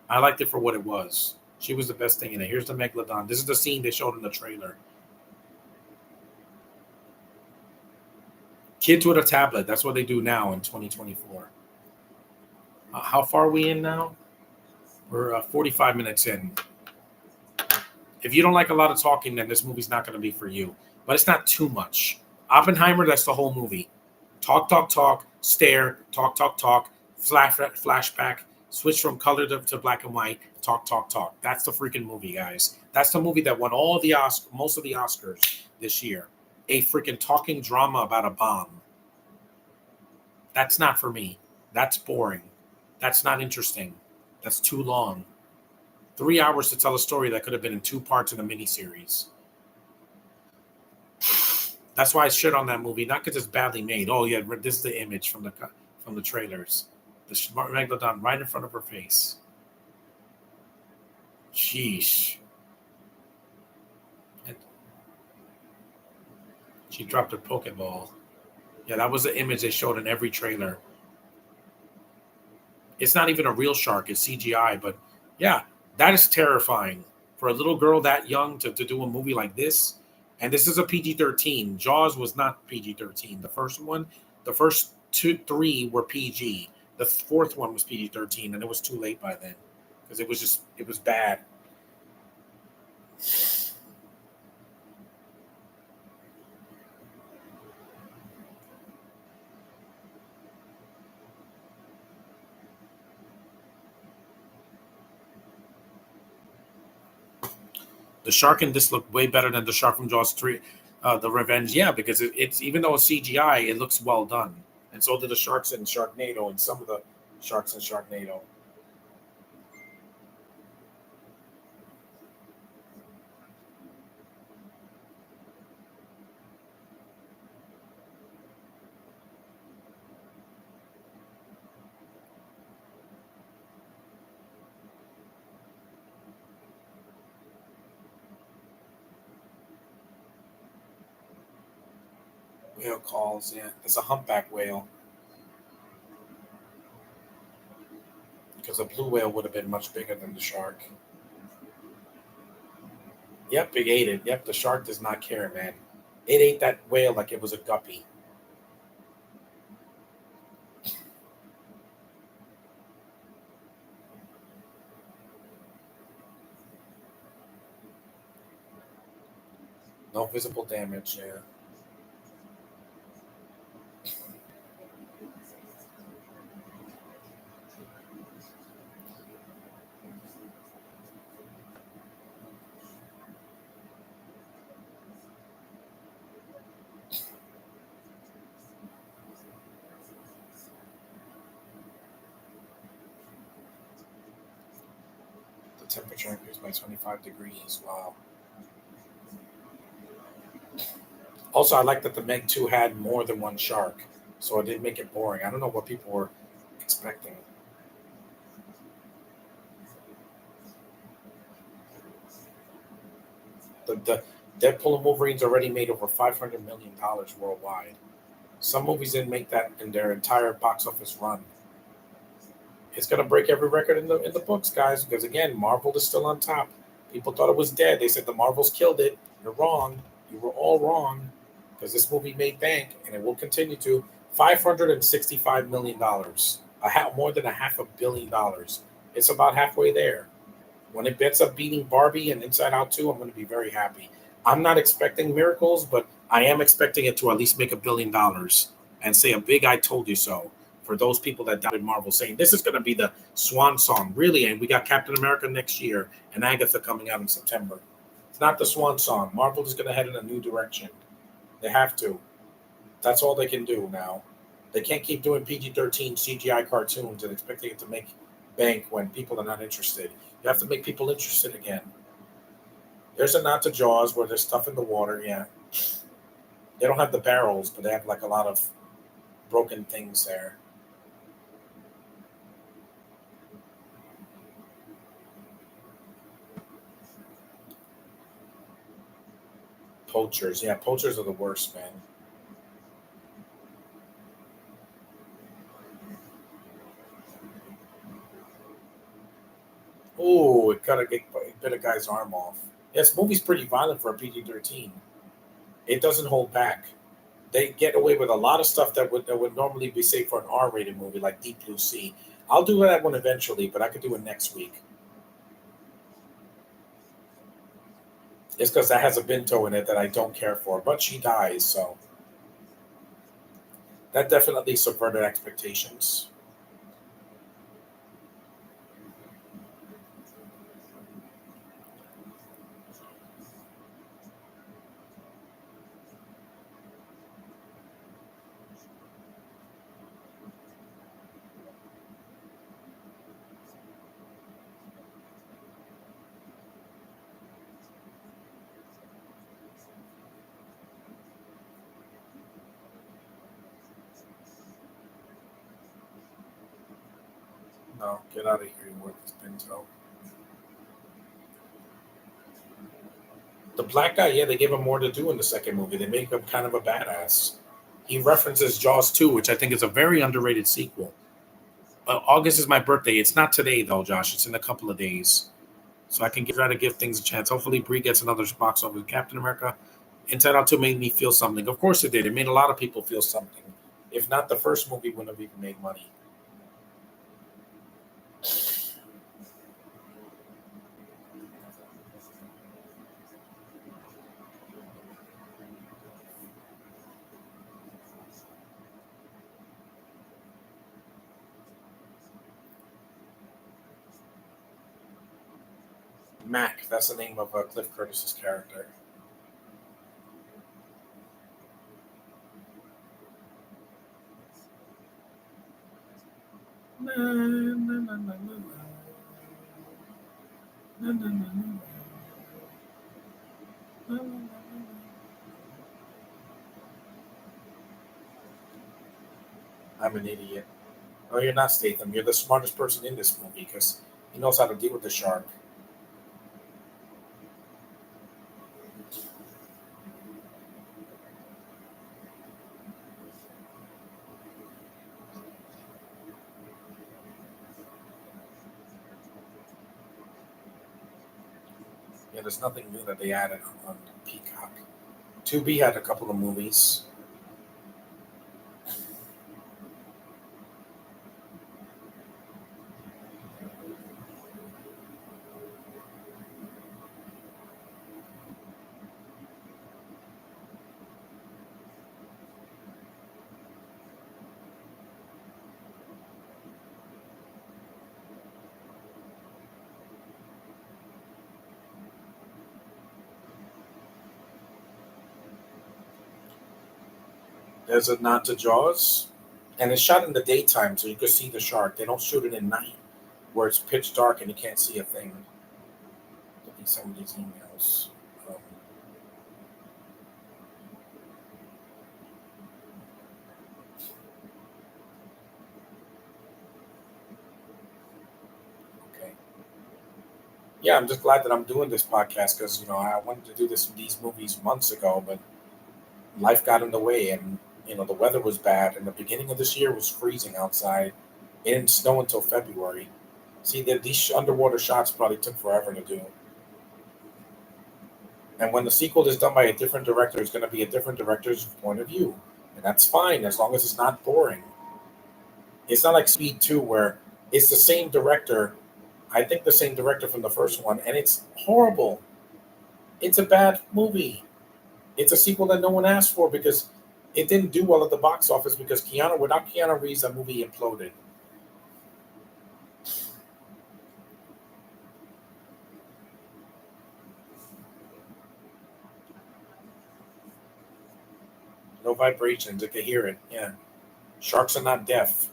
I liked it for what it was. She was the best thing in it. Here's the Megalodon. This is the scene they showed in the trailer. Kids with a tablet. That's what they do now in 2024. How far are we in now? We're 45 minutes in. If you don't like a lot of talking, then this movie's not going to be for you. But it's not too much. Oppenheimer, that's the whole movie. Talk, talk, talk, stare, talk, talk, talk, flashback, switch from color to black and white, talk, talk, talk. That's the freaking movie, guys. That's the movie that won most of the Oscars this year. A freaking talking drama about a bomb. That's not for me. That's boring. That's not interesting. That's too long. 3 hours to tell a story that could have been in 2 parts in a miniseries. That's why I shit on that movie, not because it's badly made. Oh yeah, this is the image from the trailers. The Megalodon right in front of her face. Sheesh. And she dropped her Pokeball. Yeah, that was the image they showed in every trailer. It's not even a real shark, it's CGI, but yeah, that is terrifying for a little girl that young to do a movie like this. And this is a PG-13. Jaws was not PG-13. The first three were PG. The fourth one was PG-13, and it was too late by then because it was bad. The shark in this looked way better than the shark from Jaws 3, The Revenge. Yeah, because it's even though it's CGI, it looks well done. And so did the sharks in Sharknado and some of the sharks in Sharknado. Whale calls, yeah. It's a humpback whale because a blue whale would have been much bigger than the shark. Yep, it ate it. Yep, the shark does not care, man. It ate that whale like it was a guppy. No visible damage, yeah. The temperature increased by 25 degrees. Wow. Also, I like that the Meg 2 had more than one shark, so it didn't make it boring. I don't know what people were expecting. The Deadpool and Wolverine's already made over $500 million worldwide. Some movies didn't make that in their entire box office run. It's gonna break every record in the books, guys, because again, Marvel is still on top. People thought it was dead. They said the Marvels killed it. You're wrong. You were all wrong. Because this movie made bank and it will continue to $565 million. More than a $500 million. It's about halfway there. When it gets up beating Barbie and Inside Out 2, I'm going to be very happy. I'm not expecting miracles, but I am expecting it to at least make $1 billion and say a big "I told you so" for those people that doubted Marvel, saying this is going to be the swan song. Really, and we got Captain America next year and Agatha coming out in September. It's not the swan song. Marvel is going to head in a new direction. They have to. That's all they can do now. They can't keep doing PG-13 CGI cartoons and expecting it to make bank when people are not interested. You have to make people interested again. There's a nod to Jaws where there's stuff in the water. Yeah, they don't have the barrels, but they have like a lot of broken things there. Poachers. Yeah, poachers are the worst, man. Oh, it bit a guy's arm off. Yes, movie's pretty violent for a PG-13. It doesn't hold back. They get away with a lot of stuff that would normally be safe for an R-rated movie like Deep Blue Sea. I'll do that one eventually, but I could do it next week. It's because that has a Binto in it that I don't care for, but she dies, so that definitely subverted expectations. No, get out of here, you worthless Binto. The black guy, yeah, they gave him more to do in the second movie. They make him kind of a badass. He references Jaws 2, which I think is a very underrated sequel. August is my birthday. It's not today, though, Josh. It's in a couple of days. So I can try to give things a chance. Hopefully, Brie gets another box office. Captain America Inside Out 2 made me feel something. Of course it did. It made a lot of people feel something. If not, the first movie wouldn't have even made money. Mac, that's the name of Cliff Curtis's character. Na, na, na, na, na, na. Na, na, na, na, na, na, na, na. I'm an idiot. Oh, you're not Statham. You're the smartest person in this movie because he knows how to deal with the shark. Yeah, there's nothing new that they added on Peacock. 2B had a couple of movies. There's a nod to Jaws, and it's shot in the daytime so you can see the shark. They don't shoot it at night where it's pitch dark and you can't see a thing. Look at some of these emails. Um, okay. Yeah, I'm just glad that I'm doing this podcast because I wanted to do these movies months ago, but life got in the way, and the weather was bad, and the beginning of this year was freezing outside. It didn't snow until February. See, these underwater shots probably took forever to do. And when the sequel is done by a different director, it's going to be a different director's point of view. And that's fine as long as it's not boring. It's not like Speed 2 where it's the same director, I think the same director from the first one, and it's horrible. It's a bad movie. It's a sequel that no one asked for because it didn't do well at the box office because without Keanu Reeves, that movie imploded. No vibrations. They could hear it. Yeah. Sharks are not deaf.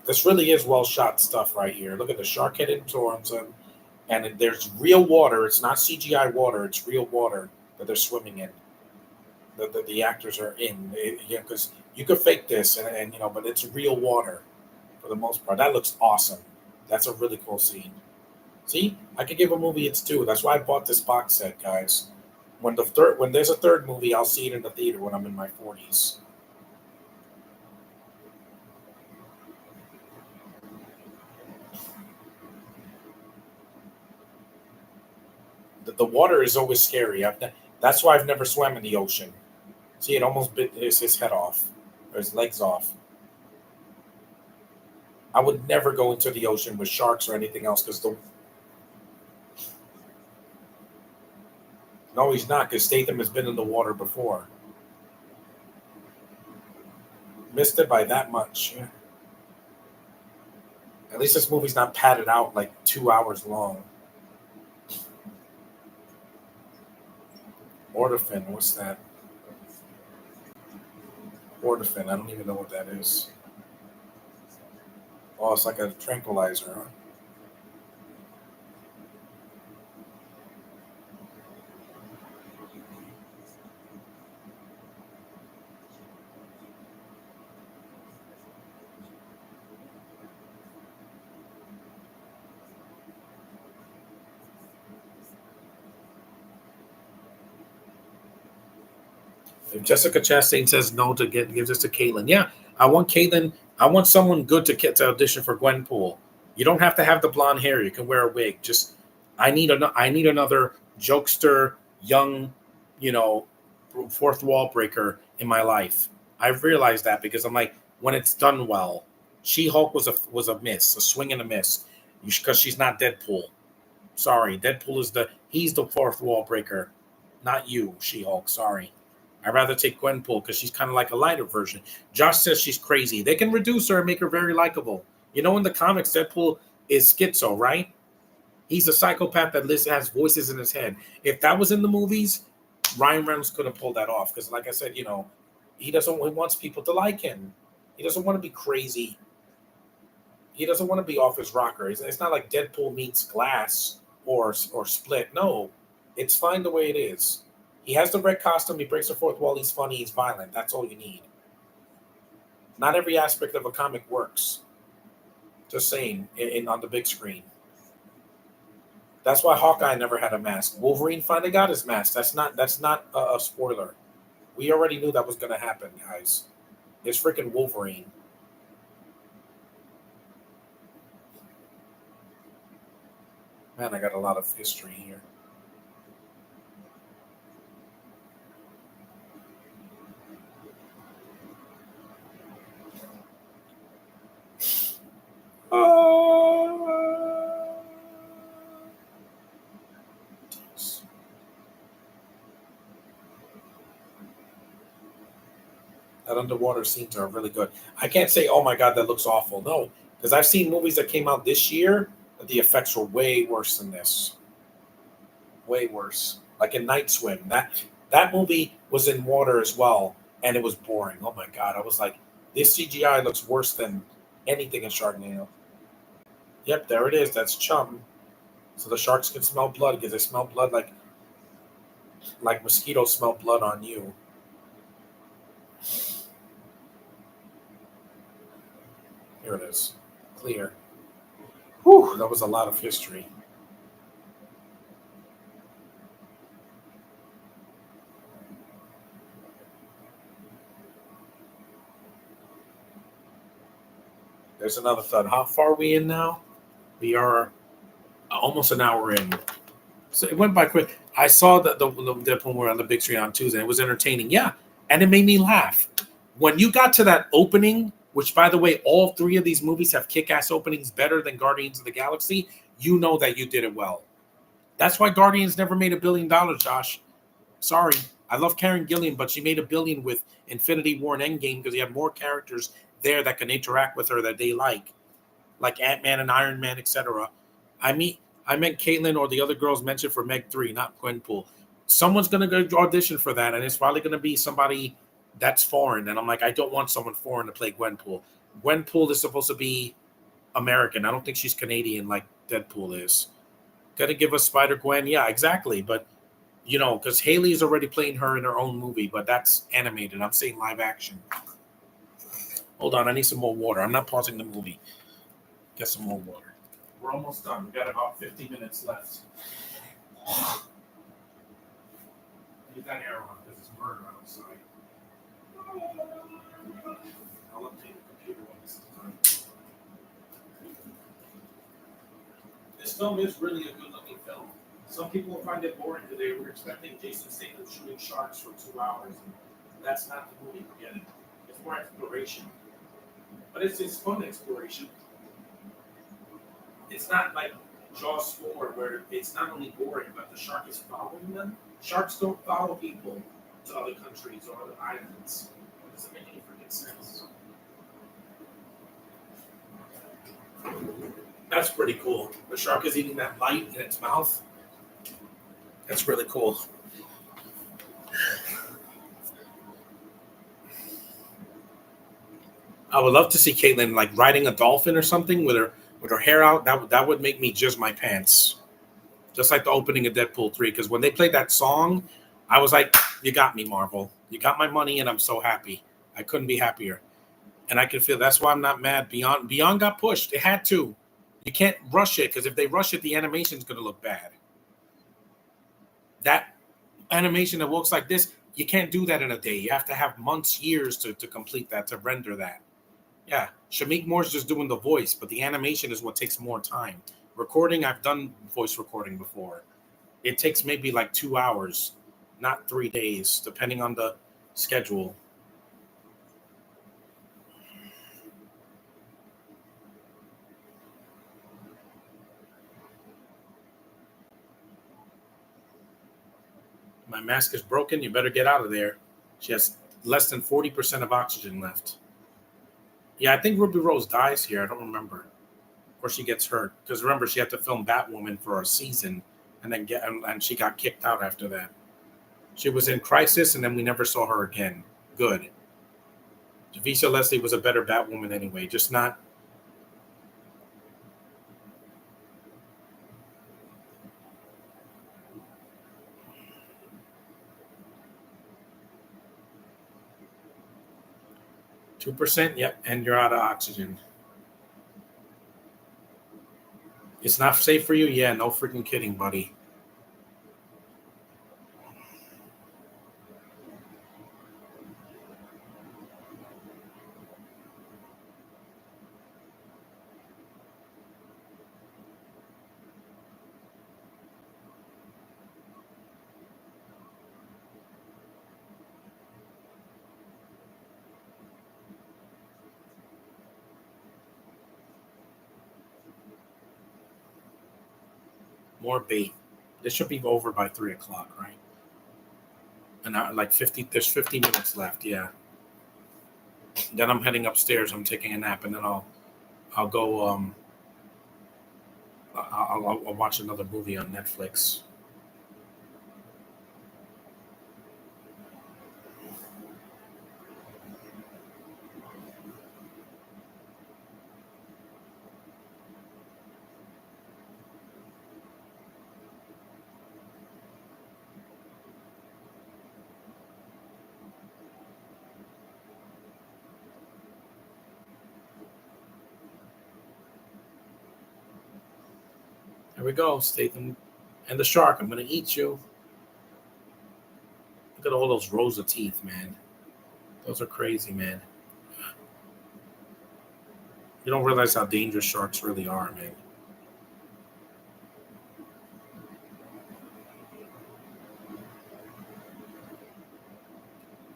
This really is well shot stuff right here. Look at the shark headed towards them. And there's real water. It's not CGI water. It's real water that they're swimming in. The actors are in. Yeah, because you could fake this, and but it's real water for the most part. That looks awesome. That's a really cool scene. See, I could give a movie its due. That's why I bought this box set, guys. When there's a third movie, I'll see it in the theater when I'm in my 40s. The water is always scary. That's why I've never swam in the ocean. See, it almost bit his head off, or his legs off. I would never go into the ocean with sharks or anything else because the no, he's not because Statham has been in the water before. Missed it by that much. At least this movie's not padded out like 2 hours long. Ortofin, what's that? Ortofin, I don't even know what that is. Oh, it's like a tranquilizer, huh? If Jessica Chastain says no to gives this to Caitlin, yeah, I want Caitlin. I want someone good to get to audition for Gwenpool. You don't have to have the blonde hair. You can wear a wig. Just I need another jokester, young, you know, fourth wall breaker in my life. I've realized that because I'm like when it's done well. She Hulk was a miss, a swing and a miss, because she's not Deadpool. Sorry, Deadpool is he's the fourth wall breaker, not you, She Hulk. Sorry. I'd rather take Gwenpool because she's kind of like a lighter version. Josh says she's crazy. They can reduce her and make her very likable. You know, in the comics, Deadpool is schizo, right? He's a psychopath that has voices in his head. If that was in the movies, Ryan Reynolds couldn't pull that off because, like I said, he wants people to like him. He doesn't want to be crazy. He doesn't want to be off his rocker. It's not like Deadpool meets Glass or Split. No, it's fine the way it is. He has the red costume. He breaks the fourth wall. He's funny. He's violent. That's all you need. Not every aspect of a comic works. Just saying, on the big screen. That's why Hawkeye never had a mask. Wolverine finally got his mask. That's not a spoiler. We already knew that was going to happen, guys. It's freaking Wolverine. Man, I got a lot of history here. Uh, that underwater scenes are really good. I can't say, oh my god, that looks awful. No, because I've seen movies that came out this year that the effects were way worse than this. Way worse. Like in Night Swim, that movie was in water as well, and it was boring. Oh my god, I was like, this CGI looks worse than anything in Sharknado. Yep, there it is. That's chum. So the sharks can smell blood because they smell blood like mosquitoes smell blood on you. Here it is, clear. Whew, that was a lot of history. There's another thud. How far are we in now? We are almost an hour in. So it went by quick. I saw the premiere on the big screen on Tuesday. It was entertaining, yeah, and it made me laugh. When you got to that opening, which by the way, all three of these movies have kick-ass openings better than Guardians of the Galaxy. You know that you did it well. That's why Guardians never made $1 billion, Josh. Sorry, I love Karen Gillian, but she made $1 billion with Infinity War and Endgame because you have more characters there that can interact with her that they like Ant Man and Iron Man, etc. I mean, I meant Caitlyn or the other girls mentioned for Meg 3, not Gwenpool. Someone's gonna go audition for that, and it's probably gonna be somebody that's foreign. And I'm like, I don't want someone foreign to play Gwenpool. Gwenpool is supposed to be American. I don't think she's Canadian like Deadpool is. Gotta give us Spider Gwen, yeah, exactly. But because Haley is already playing her in her own movie, but that's animated. I'm saying live action. Hold on, I need some more water. I'm not pausing the movie. Get some more water. We're almost done. We got about 50 minutes left. Get that air on because it's murder outside. I'll update the computer when this is done. This film is really a good-looking film. Some people will find it boring because they were expecting Jason Statham shooting sharks for 2 hours. And that's not the movie we're getting. It's more exploration. But it's fun exploration. It's not like Jaws 4 where it's not only boring, but the shark is following them. Sharks don't follow people to other countries or other islands. It doesn't make any freaking sense. That's pretty cool. The shark is eating that light in its mouth. That's really cool. I would love to see Caitlin like riding a dolphin or something with her hair out. That would make me jizz my pants. Just like the opening of Deadpool 3. Because when they played that song, I was like, you got me, Marvel. You got my money, and I'm so happy. I couldn't be happier. And I can feel that's why I'm not mad. Beyond got pushed. It had to. You can't rush it, because if they rush it, the animation's going to look bad. That animation that looks like this, you can't do that in a day. You have to have months, years to complete that, to render that. Yeah, Shamik Moore's just doing the voice, but the animation is what takes more time. Recording, I've done voice recording before. It takes maybe like 2 hours, not 3 days, depending on the schedule. My mask is broken. You better get out of there. She has less than 40% of oxygen left. Yeah, I think Ruby Rose dies here. I don't remember. Or she gets hurt. Because remember, she had to film Batwoman for a season and she got kicked out after that. She was in Crisis, and then we never saw her again. Good. Javicia Leslie was a better Batwoman anyway, just not. %, yep, and you're out of oxygen. It's not safe for you? Yeah, no freaking kidding, buddy. More bait. This should be over by 3 o'clock, right? And like 50, there's 50 minutes left. Yeah. Then I'm heading upstairs. I'm taking a nap, and then I'll go. I'll watch another movie on Netflix. There we go, Statham, and the shark. I'm gonna eat you. Look at all those rows of teeth, man. Those are crazy, man. You don't realize how dangerous sharks really are, man.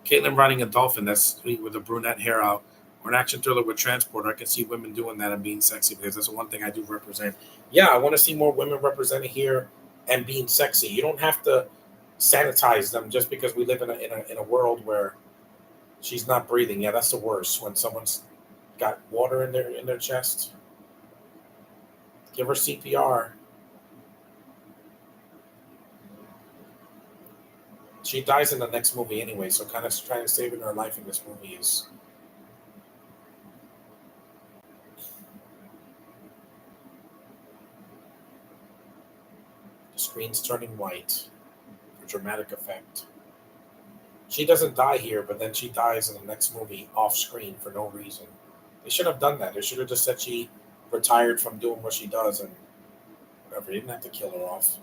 Caitlin riding a dolphin, that's sweet with a brunette hair out. Or an action thriller with transport. I can see women doing that and being sexy because that's the one thing I do represent. Yeah, I want to see more women represented here and being sexy. You don't have to sanitize them just because we live in a world where she's not breathing. Yeah, that's the worst when someone's got water in their chest. Give her CPR. She dies in the next movie anyway, so kind of trying to save her life in this movie is. The screen's turning white for dramatic effect. She doesn't die here, but then she dies in the next movie off screen for no reason. They should have done that. They should have just said she retired from doing what she does and whatever. He didn't have to kill her off.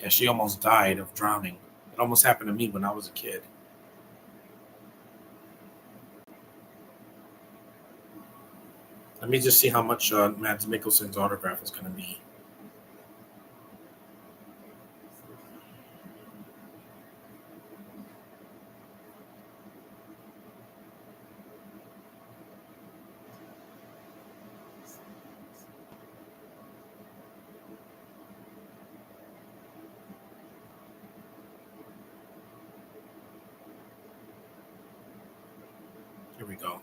Yeah, she almost died of drowning. It almost happened to me when I was a kid. Let me just see how much Mads Mikkelsen's autograph is going to be. Here we go.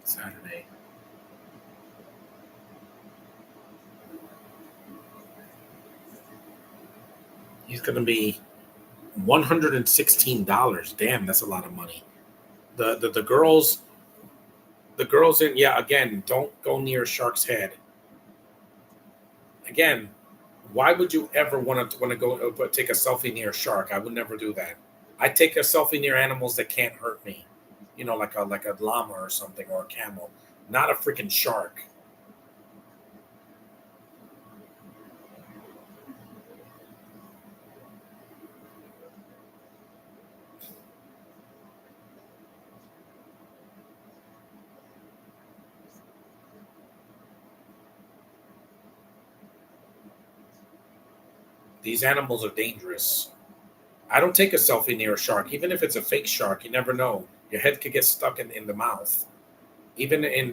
Saturday. He's going to be $116. Damn, that's a lot of money. The girls in, yeah, again, don't go near Shark's Head. Again, why would you ever want to go take a selfie near a shark? I would never do that. I take a selfie near animals that can't hurt me. Like a llama or something, or a camel, not a freaking shark. These animals are dangerous. I don't take a selfie near a shark, even if it's a fake shark. You never know. Your head could get stuck in the mouth. Even in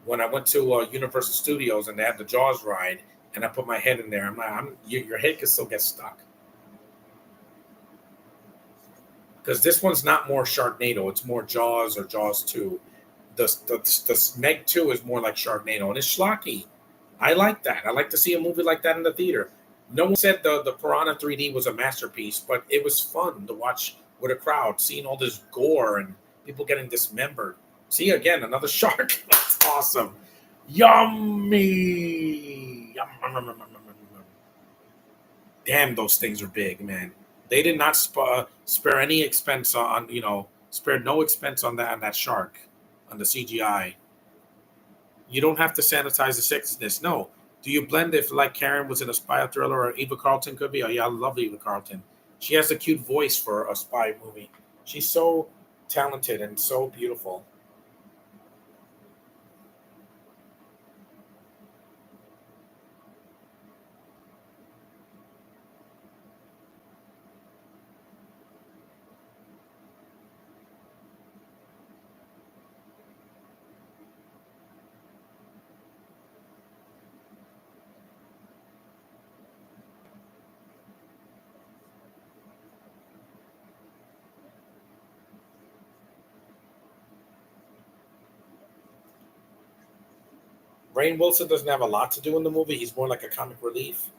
when I went to Universal Studios and they had the Jaws ride, and I put my head in there, your head could still get stuck. Because this one's not more Sharknado; it's more Jaws or Jaws 2. The Meg 2 is more like Sharknado, and it's schlocky. I like that. I like to see a movie like that in the theater. No one said the Piranha 3D was a masterpiece, but it was fun to watch with a crowd, seeing all this gore and people getting dismembered. See, again, another shark. That's awesome. Yummy. Damn, those things are big, man. They did not spare any expense spared no expense on that shark, on the CGI. You don't have to sanitize the sexiness. No. Do you blend if like Karen was in a spy thriller or Eva Carlton could be? Oh yeah, I love Eva Carlton. She has a cute voice for a spy movie. She's so talented and so beautiful. Rainn Wilson doesn't have a lot to do in the movie. He's more like a comic relief.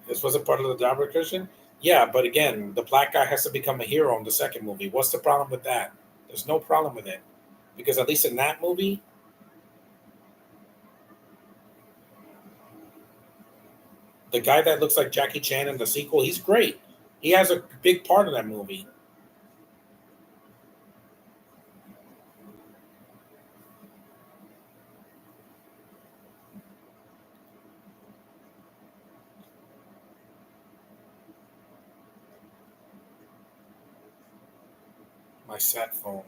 This wasn't part of the job recursion. Yeah, but again, the black guy has to become a hero in the second movie. What's the problem with that? There's no problem with it. Because at least in that movie, the guy that looks like Jackie Chan in the sequel, he's great. He has a big part in that movie. My sat phone.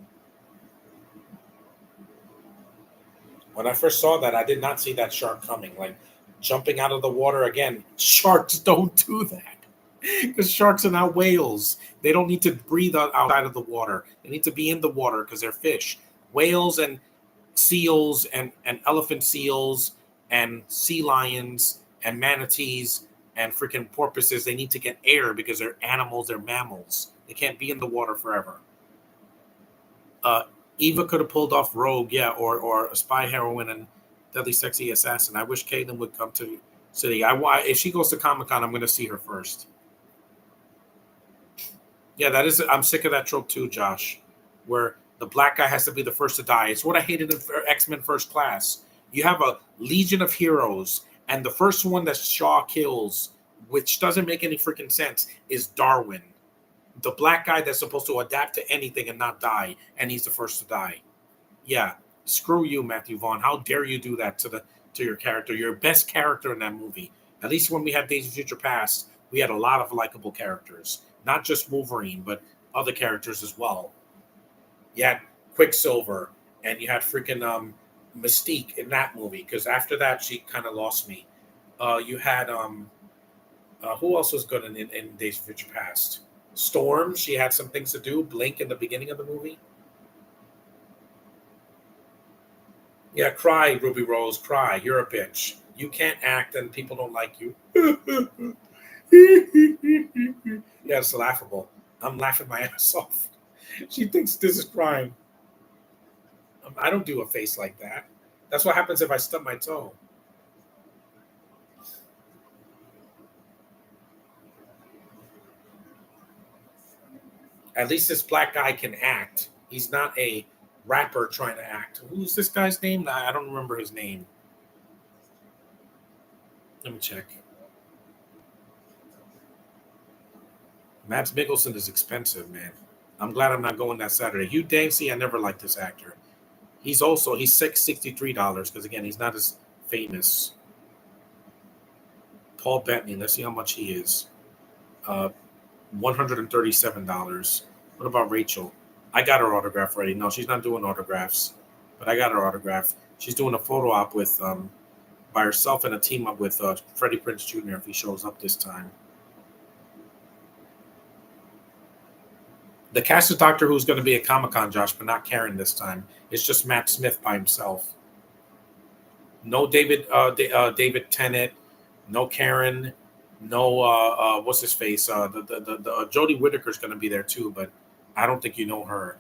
When I first saw that, I did not see that shark coming. Like jumping out of the water again. Sharks don't do that because sharks are not whales. They don't need to breathe outside of the water. They need to be in the water because they're fish. Whales and seals and elephant seals and sea lions and manatees and freaking porpoises, they need to get air because they're animals, they're mammals. They can't be in the water forever. Eva could have pulled off Rogue, yeah, or a spy heroine and Deadly Sexy Assassin. I wish Caitlin would come to City. If she goes to Comic Con, I'm going to see her first. Yeah, that is. I'm sick of that trope too, Josh, where the black guy has to be the first to die. It's what I hated in X-Men First Class. You have a legion of heroes, and the first one that Shaw kills, which doesn't make any freaking sense, is Darwin, the black guy that's supposed to adapt to anything and not die, and he's the first to die. Yeah, screw you, Matthew Vaughn. How dare you do that to your character, your best character in that movie? At least when we had Days of Future Past, we had a lot of likable characters, not just Wolverine, but other characters as well. You had Quicksilver, and you had freaking Mystique in that movie. Because after that, she kind of lost me. You had who else was good in Days of Future Past? Storm. She had some things to do. Blink in the beginning of the movie. Yeah, cry, Ruby Rose, cry. You're a bitch. You can't act and people don't like you. Yeah, it's laughable. I'm laughing my ass off. She thinks this is crime. I don't do a face like that. That's what happens if I stub my toe. At least this black guy can act. He's not a rapper trying to act. Who's this guy's name? I don't remember his name. Let me check. Mads Mikkelsen is expensive, man. I'm glad I'm not going that Saturday. Hugh Dancy, I never liked this actor. He's $63 because again, he's not as famous. Paul Bettany, let's see how much he is. $137. What about Rachel? I got her autograph already. No, she's not doing autographs, but I got her autograph. She's doing a photo op with by herself and a team up with Freddie Prinze Jr. if he shows up this time. The cast of Doctor Who's going to be at Comic-Con, Josh, but not Karen this time. It's just Matt Smith by himself. No David Tennant, no Karen, no what's his face? The Jodie Whittaker's going to be there too, but I don't think you know her.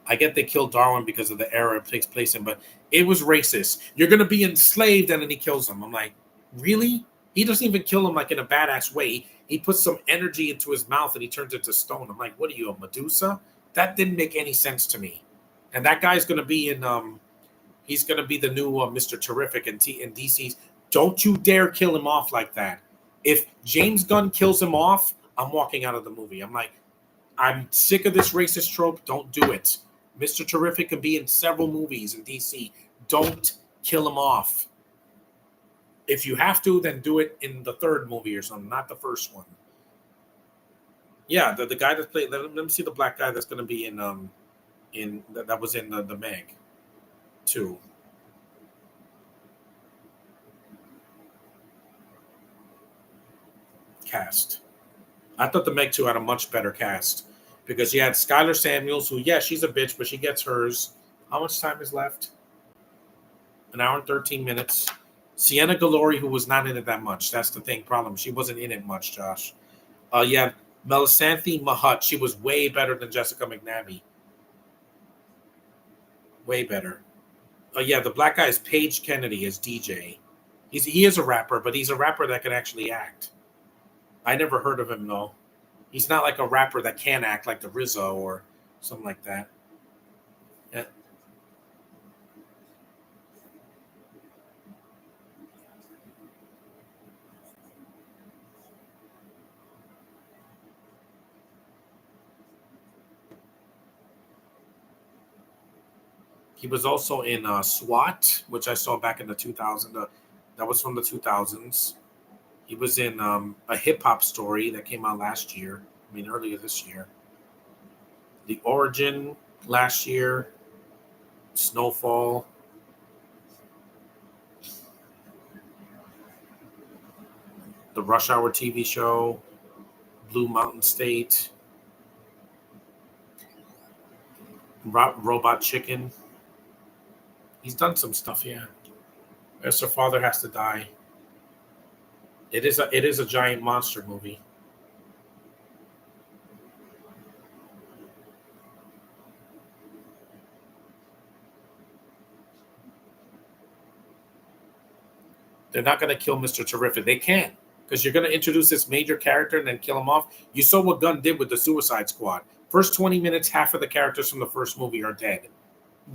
I get they killed Darwin because of the era it takes place in, but it was racist. You're going to be enslaved, and then he kills him. I'm like, really? He doesn't even kill him like in a badass way. He puts some energy into his mouth and he turns into stone. I'm like, what are you, a Medusa? That didn't make any sense to me. And that guy's going to be in, he's going to be the new Mr. Terrific in DC's. Don't you dare kill him off like that. If James Gunn kills him off, I'm walking out of the movie. I'm like, I'm sick of this racist trope. Don't do it. Mr. Terrific can be in several movies in DC. Don't kill him off. If you have to, then do it in the third movie or something, not the first one. Yeah, the guy that played. Let me see the black guy that's going to be in that was in the Meg, too. Cast. I thought the Meg 2 had a much better cast because you had Skylar Samuels, who she's a bitch, but she gets hers. How much time is left? An hour and 13 minutes. Sienna Galori, who was not in it that much. That's the problem. She wasn't in it much, Josh. Yeah, Melisanthe Mahut. She was way better than Jessica McNamee. Way better. Yeah, the black guy is Paige Kennedy as DJ. He is a rapper, but he's a rapper that can actually act. I never heard of him, though. He's not like a rapper that can act like the Rizzo or something like that. Yeah. He was also in SWAT, which I saw back in the 2000s. That was from the 2000s. He was in a hip hop story that came out last year. I mean, earlier this year. The Origin last year. Snowfall. The Rush Hour TV show. Blue Mountain State. Robot Chicken. He's done some stuff, yeah. As her father has to die. It is a giant monster movie. They're not going to kill Mr. Terrific. They can't, because you're going to introduce this major character and then kill him off. You saw what Gunn did with the Suicide Squad. First 20 minutes, half of the characters from the first movie are dead.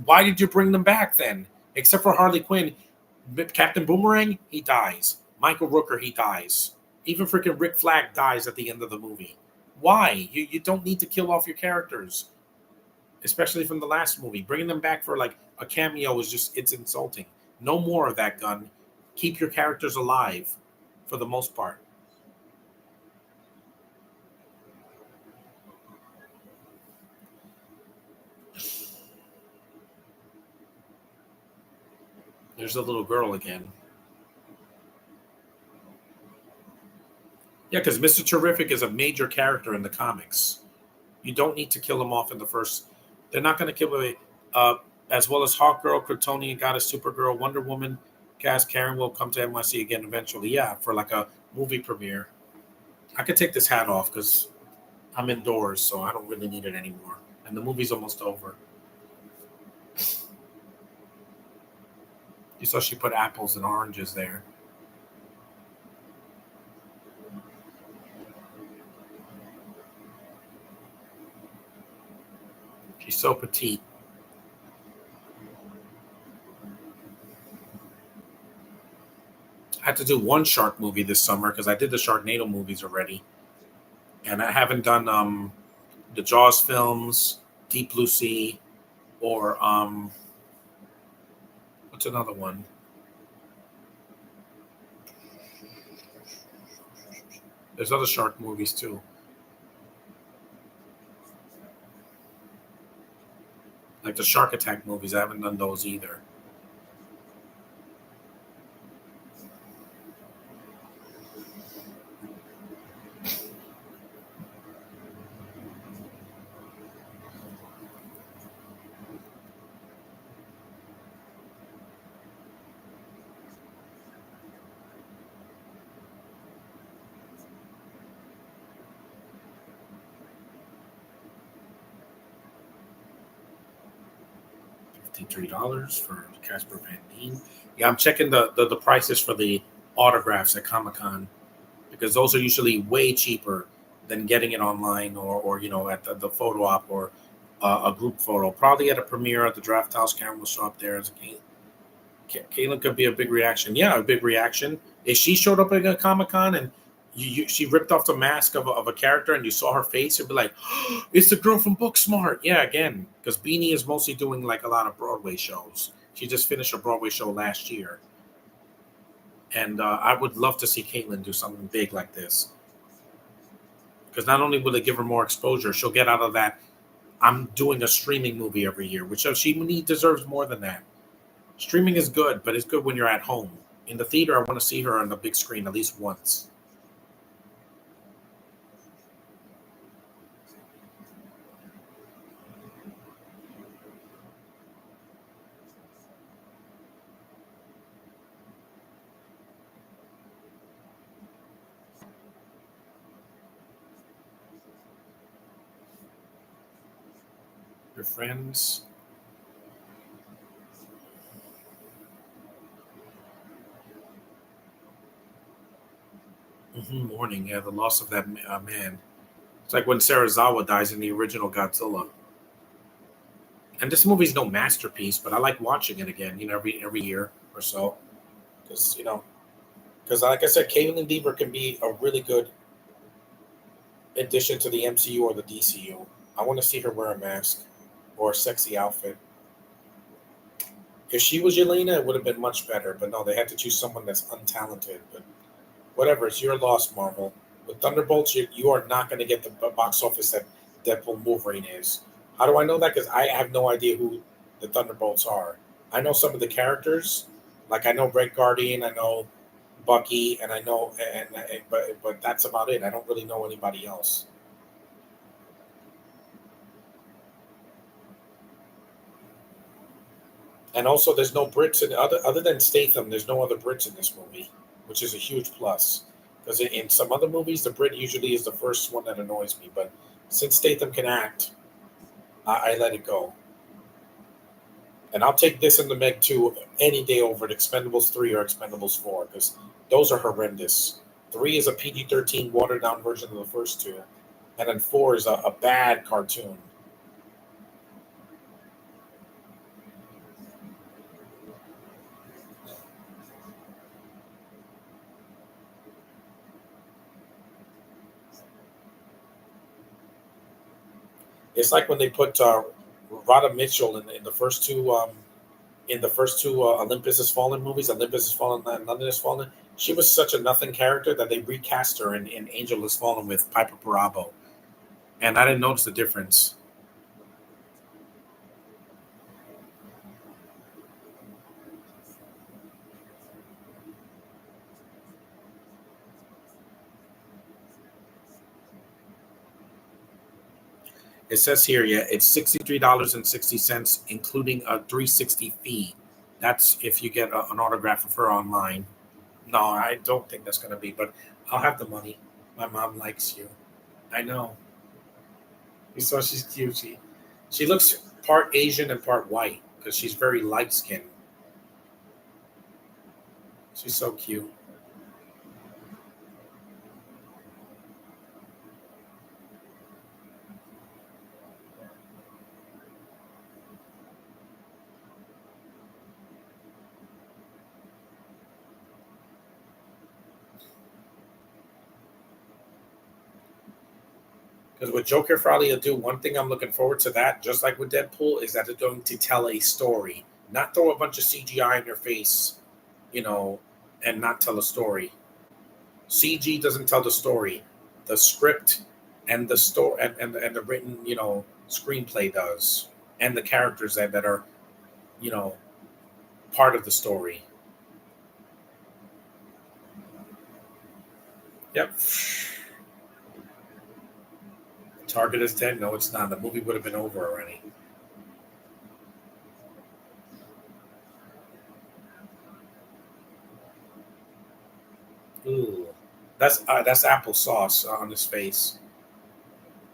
Why did you bring them back then? Except for Harley Quinn. Captain Boomerang, he dies. Michael Rooker, he dies. Even freaking Rick Flag dies at the end of the movie. Why? You don't need to kill off your characters, especially from the last movie. Bringing them back for like a cameo is just, it's insulting. No more of that, Gun. Keep your characters alive for the most part. There's a little girl again. Yeah, because Mr. Terrific is a major character in the comics. You don't need to kill him off in the first. They're not going to kill him. As well as Hawkgirl, Kryptonian Goddess, Supergirl, Wonder Woman, Cass Karen will come to NYC again eventually. Yeah, for like a movie premiere. I could take this hat off because I'm indoors, so I don't really need it anymore. And the movie's almost over. You saw she put apples and oranges there. She's so petite. I had to do one shark movie this summer because I did the Sharknado movies already. And I haven't done the Jaws films, Deep Blue Sea, or what's another one? There's other shark movies too. Like the Shark Attack movies, I haven't done those either. $53 for Casper Van Dien. Yeah, I'm checking the prices for the autographs at Comic-Con because those are usually way cheaper than getting it online or at the photo op or a group photo. Probably at a premiere at the Draft House, Karen will show up there as a Caitlin could be a big reaction. Yeah, a big reaction. If she showed up at a Comic-Con and she ripped off the mask of a character and you saw her face, you'd be like, oh, it's the girl from Booksmart. Yeah, again, because Beanie is mostly doing like a lot of Broadway shows. She just finished a Broadway show last year. And I would love to see Caitlin do something big like this. Because not only will it give her more exposure, she'll get out of that, I'm doing a streaming movie every year, which she deserves more than that. Streaming is good, but it's good when you're at home. In the theater, I want to see her on the big screen at least once. Your friends. Mourning, yeah, the loss of that man. It's like when Sarazawa dies in the original Godzilla. And this movie's no masterpiece, but I like watching it again. Every year or so, because like I said, Caitlin Deaver can be a really good addition to the MCU or the DCU. I want to see her wear a mask or a sexy outfit. If she was Yelena, it would have been much better. But no, they had to choose someone that's untalented. But whatever, it's your loss, Marvel. With Thunderbolts, you are not going to get the box office that Deadpool Wolverine is. How do I know that? Because I have no idea who the Thunderbolts are. I know some of the characters, like I know Red Guardian, I know Bucky, and I know, but that's about it. I don't really know anybody else. And also, there's no Brits in other than Statham. There's no other Brits in this movie, which is a huge plus. Because in some other movies, the Brit usually is the first one that annoys me. But since Statham can act, I let it go. And I'll take this and the Meg 2 any day over the Expendables 3 or Expendables 4 because those are horrendous. 3 is a PG-13 watered down version of the first two, and then 4 is a bad cartoon. It's like when they put Radha Mitchell in the first two Olympus Has Fallen movies. Olympus Has Fallen and London Has Fallen. She was such a nothing character that they recast her in Angel Has Fallen with Piper Perabo, and I didn't notice the difference. It says here, yeah, it's $63.60, including a 360 fee. That's if you get an autograph of her online. No, I don't think that's gonna be, but I'll have the money. My mom likes you. I know. You saw she's cute. She looks part Asian and part white because she's very light skinned. She's so cute. Because with Joker Friday will do, one thing I'm looking forward to that, just like with Deadpool, is that they're going to tell a story, not throw a bunch of CGI in your face, you know, and not tell a story. CG doesn't tell the story. The script and the story and the written, screenplay does, and the characters that are, you know, part of the story. Yep. Target is dead. No, it's not. The movie would have been over already. Ooh, that's applesauce on his face.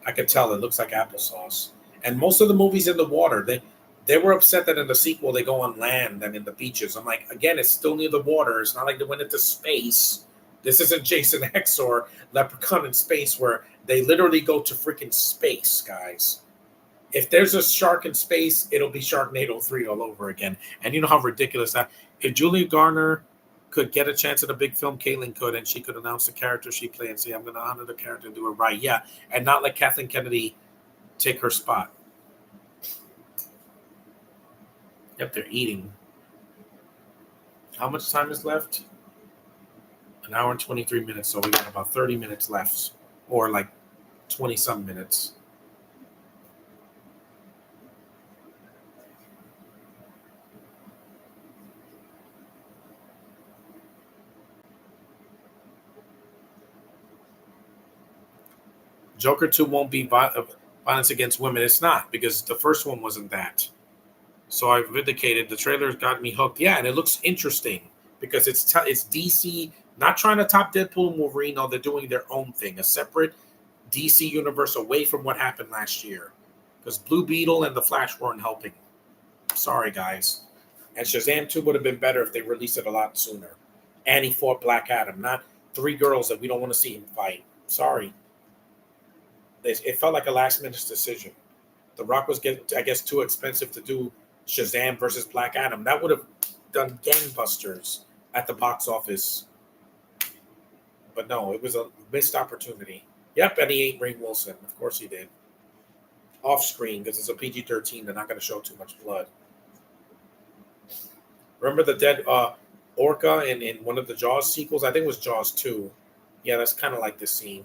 I could tell it looks like applesauce. And most of the movies in the water, they were upset that in the sequel they go on land and in the beaches. I'm like, again, it's still near the water. It's not like they went into space. This isn't Jason X or Leprechaun in space where they literally go to freaking space, guys. If there's a shark in space, it'll be Sharknado 3 all over again. And you know how ridiculous that if Julia Garner could get a chance at a big film, Caitlin could, and she could announce the character she played and say, I'm gonna honor the character and do it right. Yeah. And not let Kathleen Kennedy take her spot. Yep, they're eating. How much time is left? An hour and 23 minutes. So we got about 30 minutes left, or like 20 some minutes. Joker 2 won't be violence against women. It's not because the first one wasn't that. So I've vindicated. The trailer's got me hooked. Yeah, and it looks interesting because it's DC not trying to top Deadpool and Wolverine. No, they're doing their own thing, a separate DC universe away from what happened last year. Because Blue Beetle and the Flash weren't helping. Sorry, guys. And Shazam 2 would have been better if they released it a lot sooner. And he fought Black Adam, not three girls that we don't want to see him fight. Sorry. It felt like a last minute decision. The Rock was getting, I guess, too expensive to do Shazam versus Black Adam. That would have done gangbusters at the box office. But no, it was a missed opportunity. Yep, and he ate Ray Wilson. Of course he did. Off screen because it's a PG-13. They're not going to show too much blood. Remember the dead orca in one of the Jaws sequels? I think it was Jaws 2. Yeah, that's kind of like this scene.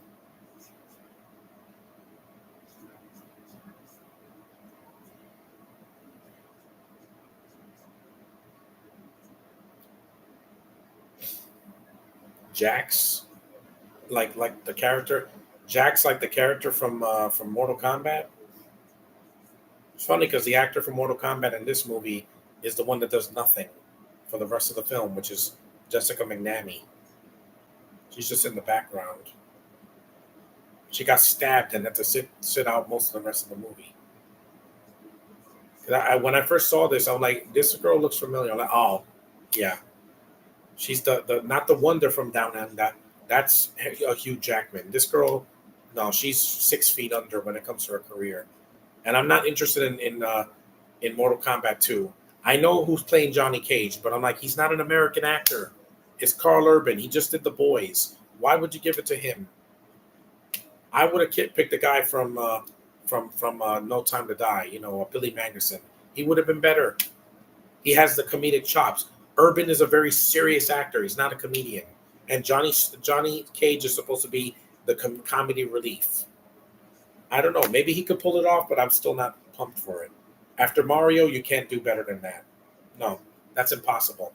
Jax, like the character, Jax, like the character from Mortal Kombat. It's funny because the actor from Mortal Kombat in this movie is the one that does nothing for the rest of the film, which is Jessica McNamee. She's just in the background. She got stabbed and had to sit out most of the rest of the movie. When I first saw this, I'm like, this girl looks familiar. I'm like, oh, yeah, she's the not the wonder from Down Under. That's a Hugh Jackman. This girl, no, she's 6 feet under when it comes to her career. And I'm not interested in Mortal Kombat 2. I know who's playing Johnny Cage, but I'm like, he's not an American actor. It's Carl Urban. He just did The Boys. Why would you give it to him? I would have picked the guy from No Time to Die. Billy Magnuson. He would have been better. He has the comedic chops. Urban is a very serious actor. He's not a comedian. And Johnny Cage is supposed to be the comedy relief. I don't know. Maybe he could pull it off, but I'm still not pumped for it. After Mario, you can't do better than that. No, that's impossible.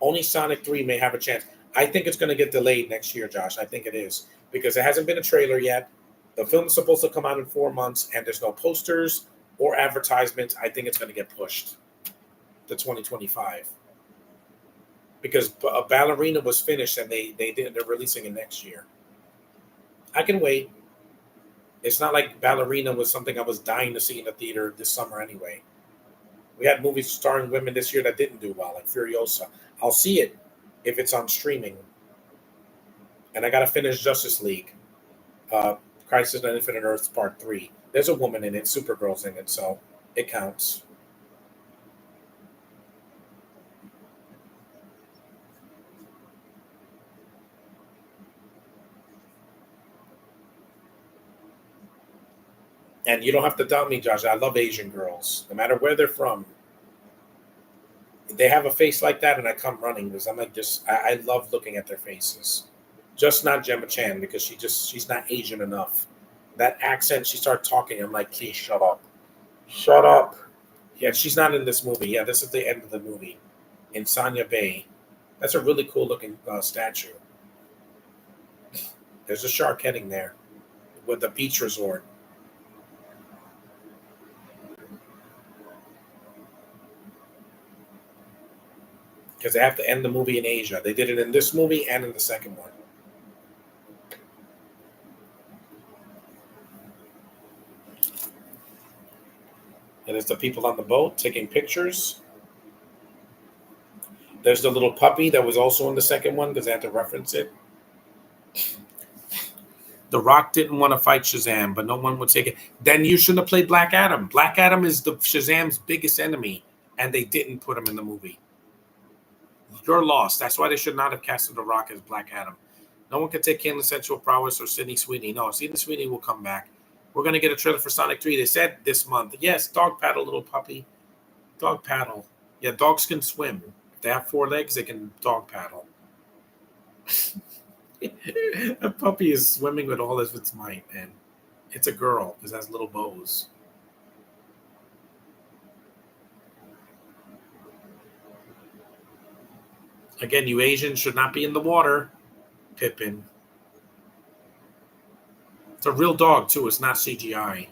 Only Sonic 3 may have a chance. I think it's going to get delayed next year, Josh. I think it is because it hasn't been a trailer yet. The film's supposed to come out in 4 months, and there's no posters or advertisements. I think it's going to get pushed to 2025 because Ballerina was finished, and they're releasing it next year. I can wait. It's not like Ballerina was something I was dying to see in the theater this summer anyway. We had movies starring women this year that didn't do well, like Furiosa. I'll see it if it's on streaming. And I got to finish Justice League, uh, Crisis on Infinite Earths Part 3. There's a woman in it, Supergirl's in it, so it counts. And you don't have to doubt me, Josh. I love Asian girls, no matter where they're from. They have a face like that, and I come running because I'm like, I love looking at their faces. Just not Gemma Chan because she's not Asian enough. That accent, she started talking. I'm like, please shut up, shut up. Yeah, she's not in this movie. Yeah, this is the end of the movie. In Sanya Bay, that's a really cool looking statue. There's a shark heading there with the beach resort because they have to end the movie in Asia. They did it in this movie and in the second one. And there's the people on the boat taking pictures. There's the little puppy that was also in the second one because they had to reference it. The Rock didn't want to fight Shazam, but no one would take it. Then you shouldn't have played Black Adam. Black Adam is the Shazam's biggest enemy, and they didn't put him in the movie. You're lost. That's why they should not have casted The Rock as Black Adam. No one can take Caitlin Sensual Prowess or Sydney Sweeney. No, Sydney Sweeney will come back. We're going to get a trailer for Sonic 3. They said this month. Yes, dog paddle, little puppy. Dog paddle. Yeah, dogs can swim. If they have 4 legs, they can dog paddle. A puppy is swimming with all of its might, and it's a girl because it has little bows. Again, you Asians should not be in the water, Pippin. It's a real dog, too. It's not CGI.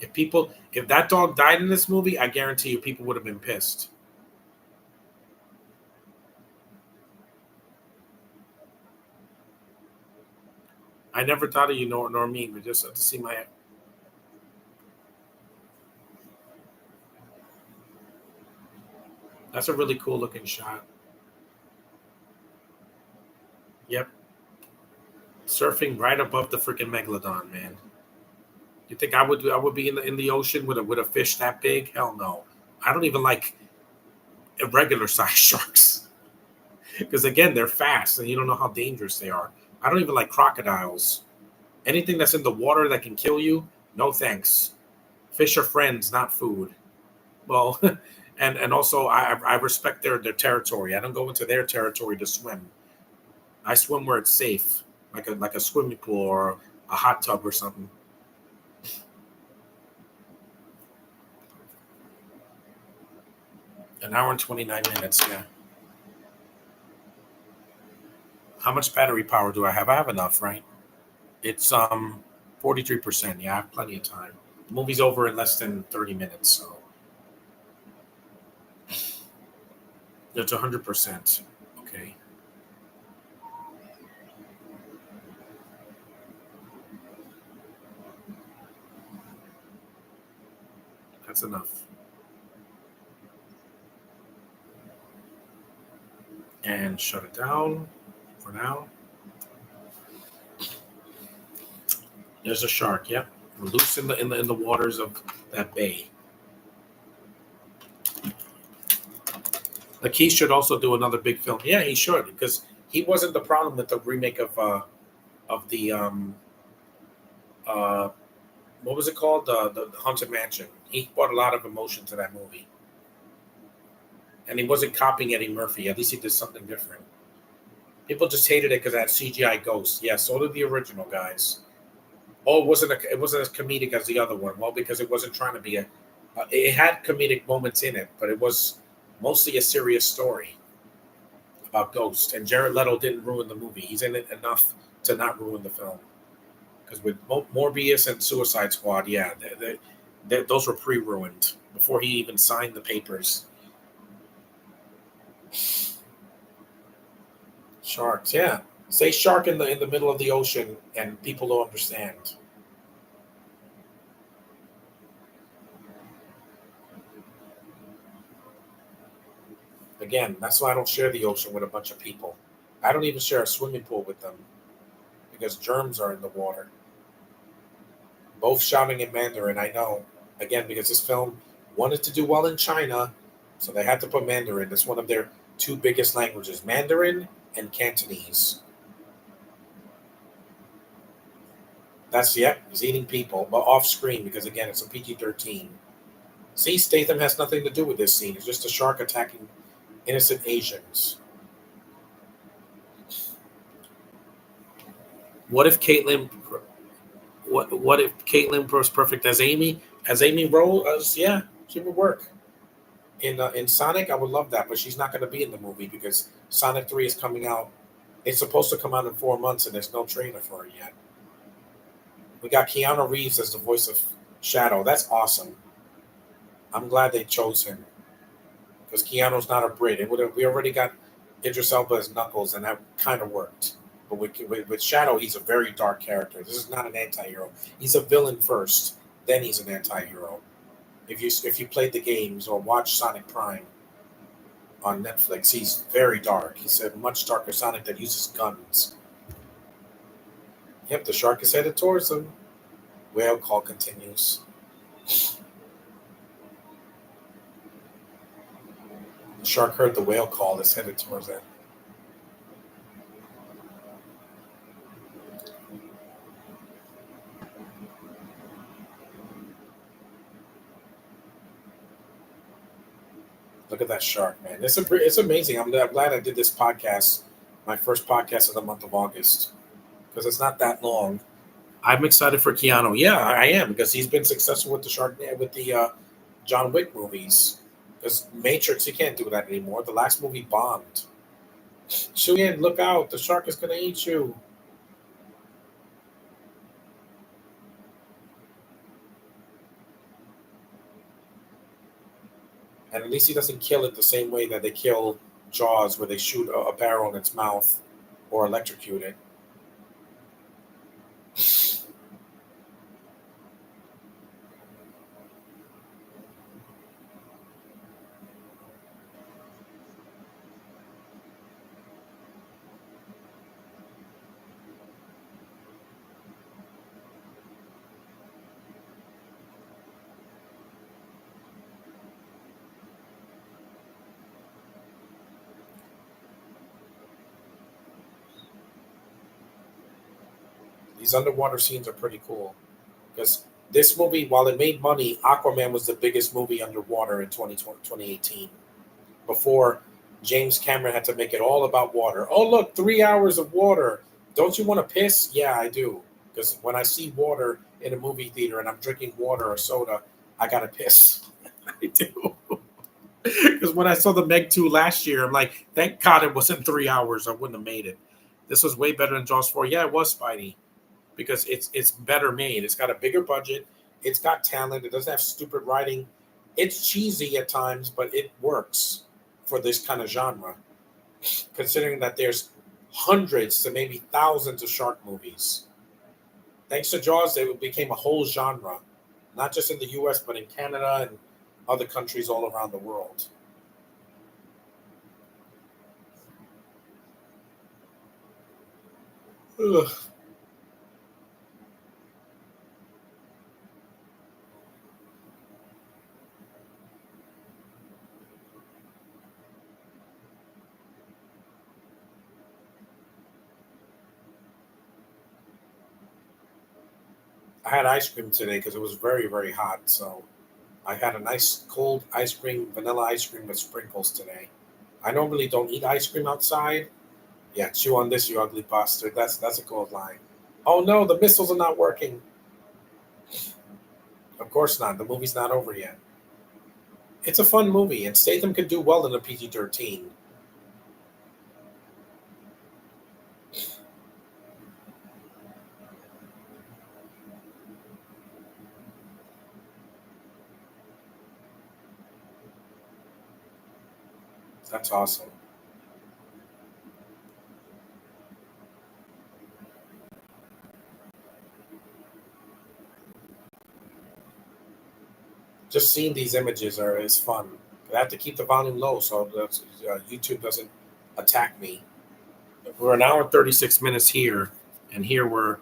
If that dog died in this movie, I guarantee you people would have been pissed. I never thought of you nor me, but just to see my. That's a really cool looking shot. Yep, surfing right above the freaking megalodon, man. You think I would be in the ocean with a fish that big? Hell no. I don't even like irregular size sharks because again they're fast and you don't know how dangerous they are. I don't even like crocodiles. Anything that's in the water that can kill you, no thanks. Fish are friends, not food. Well, and also I respect their territory. I don't go into their territory to swim. I swim where it's safe, like a swimming pool or a hot tub or something. An hour and 29 minutes. Yeah. How much battery power do I have? I have enough, right? It's 43%. Yeah, I have plenty of time. The movie's over in less than 30 minutes, so it's 100%. Okay. That's enough. And shut it down for now. There's a shark. Yep, loose in the waters of that bay. Lakeith should also do another big film. Yeah, he should, because he wasn't the problem with the remake of the uh what was it called, the Haunted Mansion. He brought a lot of emotion to that movie, and he wasn't copying Eddie Murphy. At least he did something different. People just hated it because it had CGI ghosts. Yeah, so did the original guys. Oh, it wasn't as comedic as the other one. Well, because it wasn't trying to be it had comedic moments in it, but it was mostly a serious story about ghosts. And Jared Leto didn't ruin the movie. He's in it enough to not ruin the film. Because with Morbius and Suicide Squad, yeah, those were pre-ruined before he even signed the papers. Sharks, yeah. Say shark in the middle of the ocean, and people don't understand. Again, that's why I don't share the ocean with a bunch of people. I don't even share a swimming pool with them because germs are in the water. Both shouting in Mandarin, I know. Again, because this film wanted to do well in China, so they had to put Mandarin. That's one of their two biggest languages, Mandarin and Cantonese. That's, yep, he's eating people, but off screen because, again, it's a PG-13. See, Statham has nothing to do with this scene. It's just a shark attacking innocent Asians. What if Caitlin? What if Caitlin was perfect as Amy? As Amy Rose, yeah, she would work. In Sonic, I would love that, but she's not going to be in the movie because Sonic 3 is coming out. It's supposed to come out in 4 months, and there's no trailer for it yet. We got Keanu Reeves as the voice of Shadow. That's awesome. I'm glad they chose him because Keanu's not a Brit. We already got Idris Elba as Knuckles, and that kind of worked. But with Shadow, he's a very dark character. This is not an anti-hero. He's a villain first, then he's an anti-hero. If you played the games or watched Sonic Prime on Netflix, he's very dark. He's a much darker Sonic that uses guns. Yep, the shark is headed towards him. Whale call continues. The shark heard the whale call. Is headed towards it. Look at that shark, man. It's amazing. I'm glad I did this podcast, my first podcast of the month of August, because it's not that long. I'm excited for Keanu. Yeah, I am because he's been successful with the shark with the John Wick movies. Because Matrix, he can't do that anymore. The last movie bombed. Shuyan, look out! The shark is gonna eat you. And at least he doesn't kill it the same way that they kill Jaws, where they shoot a barrel in its mouth or electrocute it. These underwater scenes are pretty cool because this movie, while it made money, Aquaman was the biggest movie underwater in 2018. Before James Cameron had to make it all about water. Oh, look, 3 hours of water. Don't you want to piss? Yeah, I do. Because when I see water in a movie theater and I'm drinking water or soda, I got to piss. I do. Because when I saw the Meg 2 last year, I'm like, thank God it wasn't 3 hours. I wouldn't have made it. This was way better than Jaws 4. Yeah, it was, Spidey, because it's better made. It's got a bigger budget. It's got talent. It doesn't have stupid writing. It's cheesy at times, but it works for this kind of genre. Considering that there's hundreds to maybe thousands of shark movies. Thanks to Jaws, it became a whole genre, not just in the U.S. but in Canada and other countries all around the world. Ugh. I had ice cream today because it was very, very hot. So I had a nice cold ice cream, vanilla ice cream with sprinkles today. I normally don't eat ice cream outside. Yeah, chew on this, you ugly bastard. That's a cold line. Oh no, the missiles are not working. Of course not. The movie's not over yet. It's a fun movie, and Statham could do well in a PG-13. That's awesome. Just seeing these images are is fun. I have to keep the volume low so that YouTube doesn't attack me. We're an hour and 36 minutes here, and here we're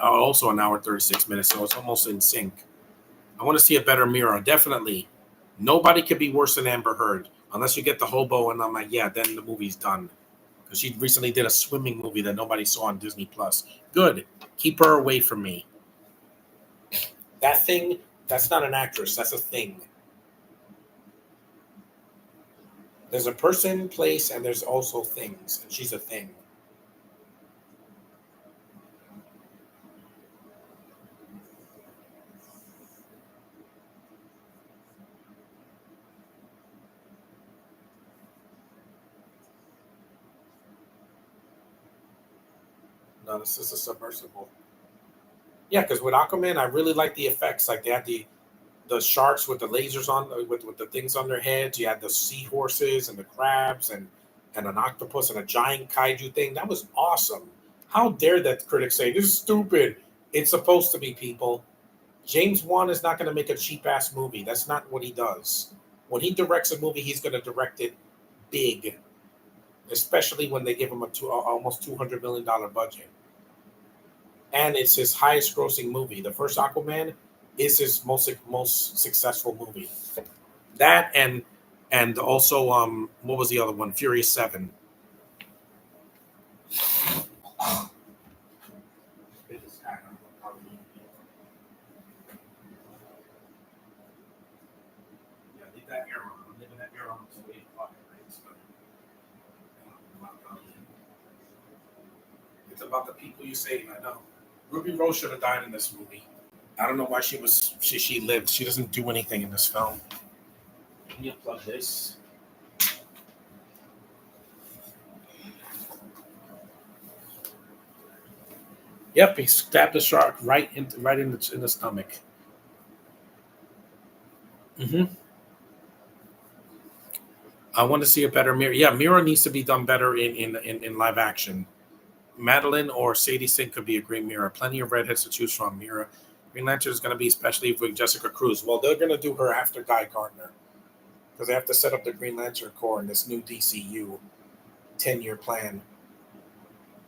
also an hour and 36 minutes, so it's almost in sync. I want to see a better mirror. Definitely. Nobody could be worse than Amber Heard unless you get the hobo, and I'm like, yeah, then the movie's done. Because she recently did a swimming movie that nobody saw on Disney Plus. Good. Keep her away from me. That thing, that's not an actress. That's a thing. There's a person, place, and there's also things. And she's a thing. No, this is a submersible. Yeah, because with Aquaman, I really like the effects. Like they had the sharks with the lasers on with the things on their heads. You had the seahorses and the crabs and an octopus and a giant kaiju thing. That was awesome. How dare that critic say this is stupid? It's supposed to be, people. James Wan is not going to make a cheap ass movie. That's not what he does. When he directs a movie, he's going to direct it big, especially when they give him almost $200 million budget. And it's his highest grossing movie. The first Aquaman is his most successful movie. That and also what was the other one? Furious 7. Yeah, leave that air on. I'm leaving that air on until 8 o'clock at night. It's about the people you save. I know. Ruby Rose should have died in this movie. I don't know why she lived. She doesn't do anything in this film. Can you plug this? Yep, he stabbed the shark right in the stomach. Hmm. I want to see a better Mira. Yeah, Mira needs to be done better in live action. Madeline or Sadie Sink could be a great Mira. Plenty of redheads to choose from. Mira. Green Lantern is going to be especially with Jessica Cruz. Well, they're going to do her after Guy Gardner because they have to set up the Green Lantern Corps in this new DCU 10-year plan.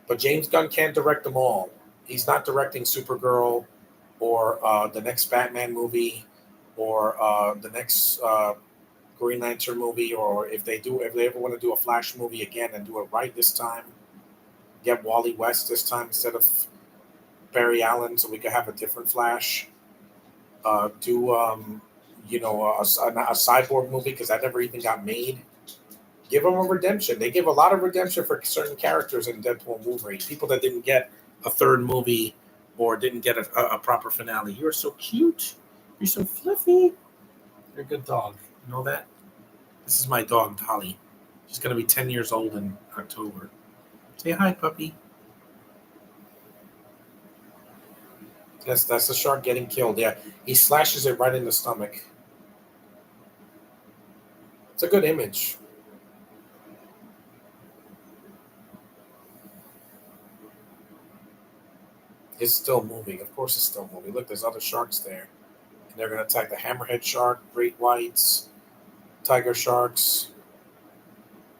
But James Gunn can't direct them all. He's not directing Supergirl or the next Batman movie or the next Green Lantern movie, or if they ever want to do a Flash movie again and do it right this time, get Wally West this time instead of Barry Allen, so we could have a different Flash. Do a cyborg movie because that never even got made. Give them a redemption. They give a lot of redemption for certain characters in Deadpool movie. People that didn't get a third movie or didn't get a proper finale. You're so cute. You're so fluffy. You're a good dog. You know that? This is my dog, Dolly. She's going to be 10 years old in October. Say hi, puppy. Yes, that's the shark getting killed. Yeah, he slashes it right in the stomach. It's a good image. It's still moving. Of course, it's still moving. Look, there's other sharks there. They're going to attack the hammerhead shark, great whites, tiger sharks.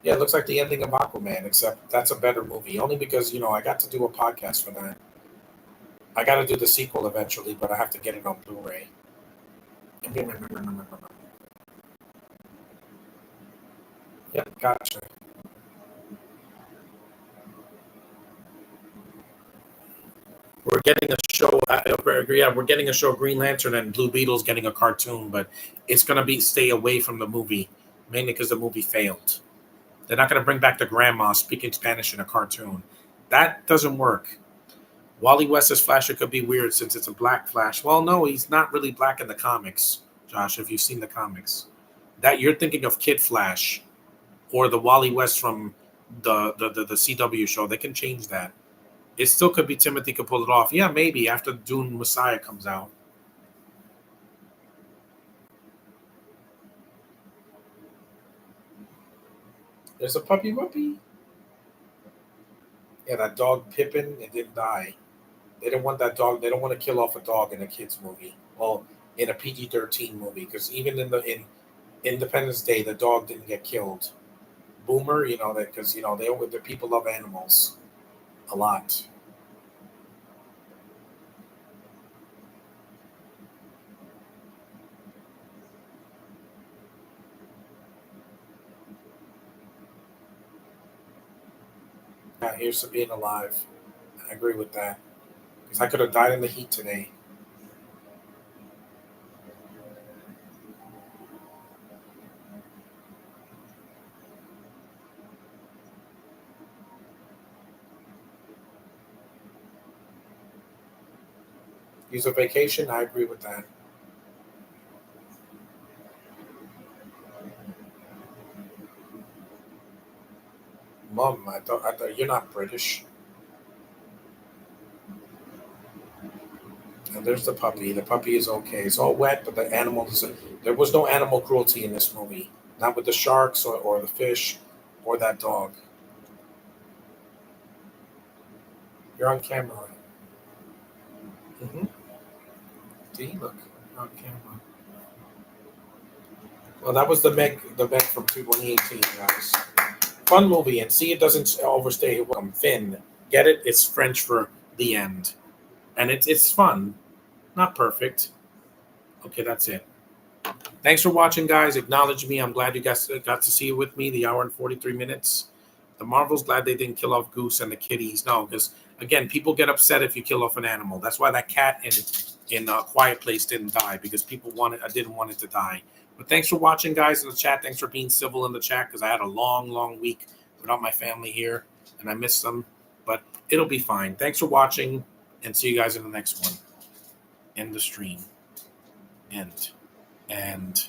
Yeah, it looks like the ending of Aquaman, except that's a better movie. Only because, I got to do a podcast for that. I got to do the sequel eventually, but I have to get it on Blu-ray. Yep, gotcha. We're getting a show. Yeah, we're getting a show. Green Lantern and Blue Beetle's getting a cartoon, but it's gonna be stay away from the movie, mainly because the movie failed. They're not gonna bring back the grandma speaking Spanish in a cartoon. That doesn't work. Wally West's Flash, it could be weird since it's a black Flash. Well, no, he's not really black in the comics, Josh. If you've seen the comics, that you're thinking of Kid Flash or the Wally West from the CW show. They can change that. It still could be Timothy could pull it off. Yeah, maybe after Dune Messiah comes out. There's a puppy. Yeah, that dog Pippin, it didn't die. They didn't want that dog. They don't want to kill off a dog in a kids movie. Well, in a PG-13 movie, because even in Independence Day, the dog didn't get killed. Boomer, that because the people love animals a lot. Yeah, here's to being alive. I agree with that because I could have died in the heat today. Use a vacation. I agree with that. Mom, I thought you're not British. And there's the puppy. The puppy is okay. It's all wet, but the animal is. There was no animal cruelty in this movie. Not with the sharks or the fish or that dog. You're on camera. Mm-hmm. See, look, you're on camera. Well, that was the Meg from 2018, guys. Fun movie, and see, it doesn't overstay welcome. Finn, get it? It's French for the end, and it's fun. Not perfect. Okay, that's it. Thanks for watching, guys. Acknowledge me. I'm glad you guys got to see it with me. The hour and 43 minutes. The Marvels glad they didn't kill off Goose and the kitties. No, because again, people get upset if you kill off an animal. That's why that cat in Quiet Place didn't die because people wanted. I didn't want it to die. But thanks for watching, guys, in the chat. Thanks for being civil in the chat because I had a long, long week without my family here and I missed them. But it'll be fine. Thanks for watching and see you guys in the next one. End the stream. End. And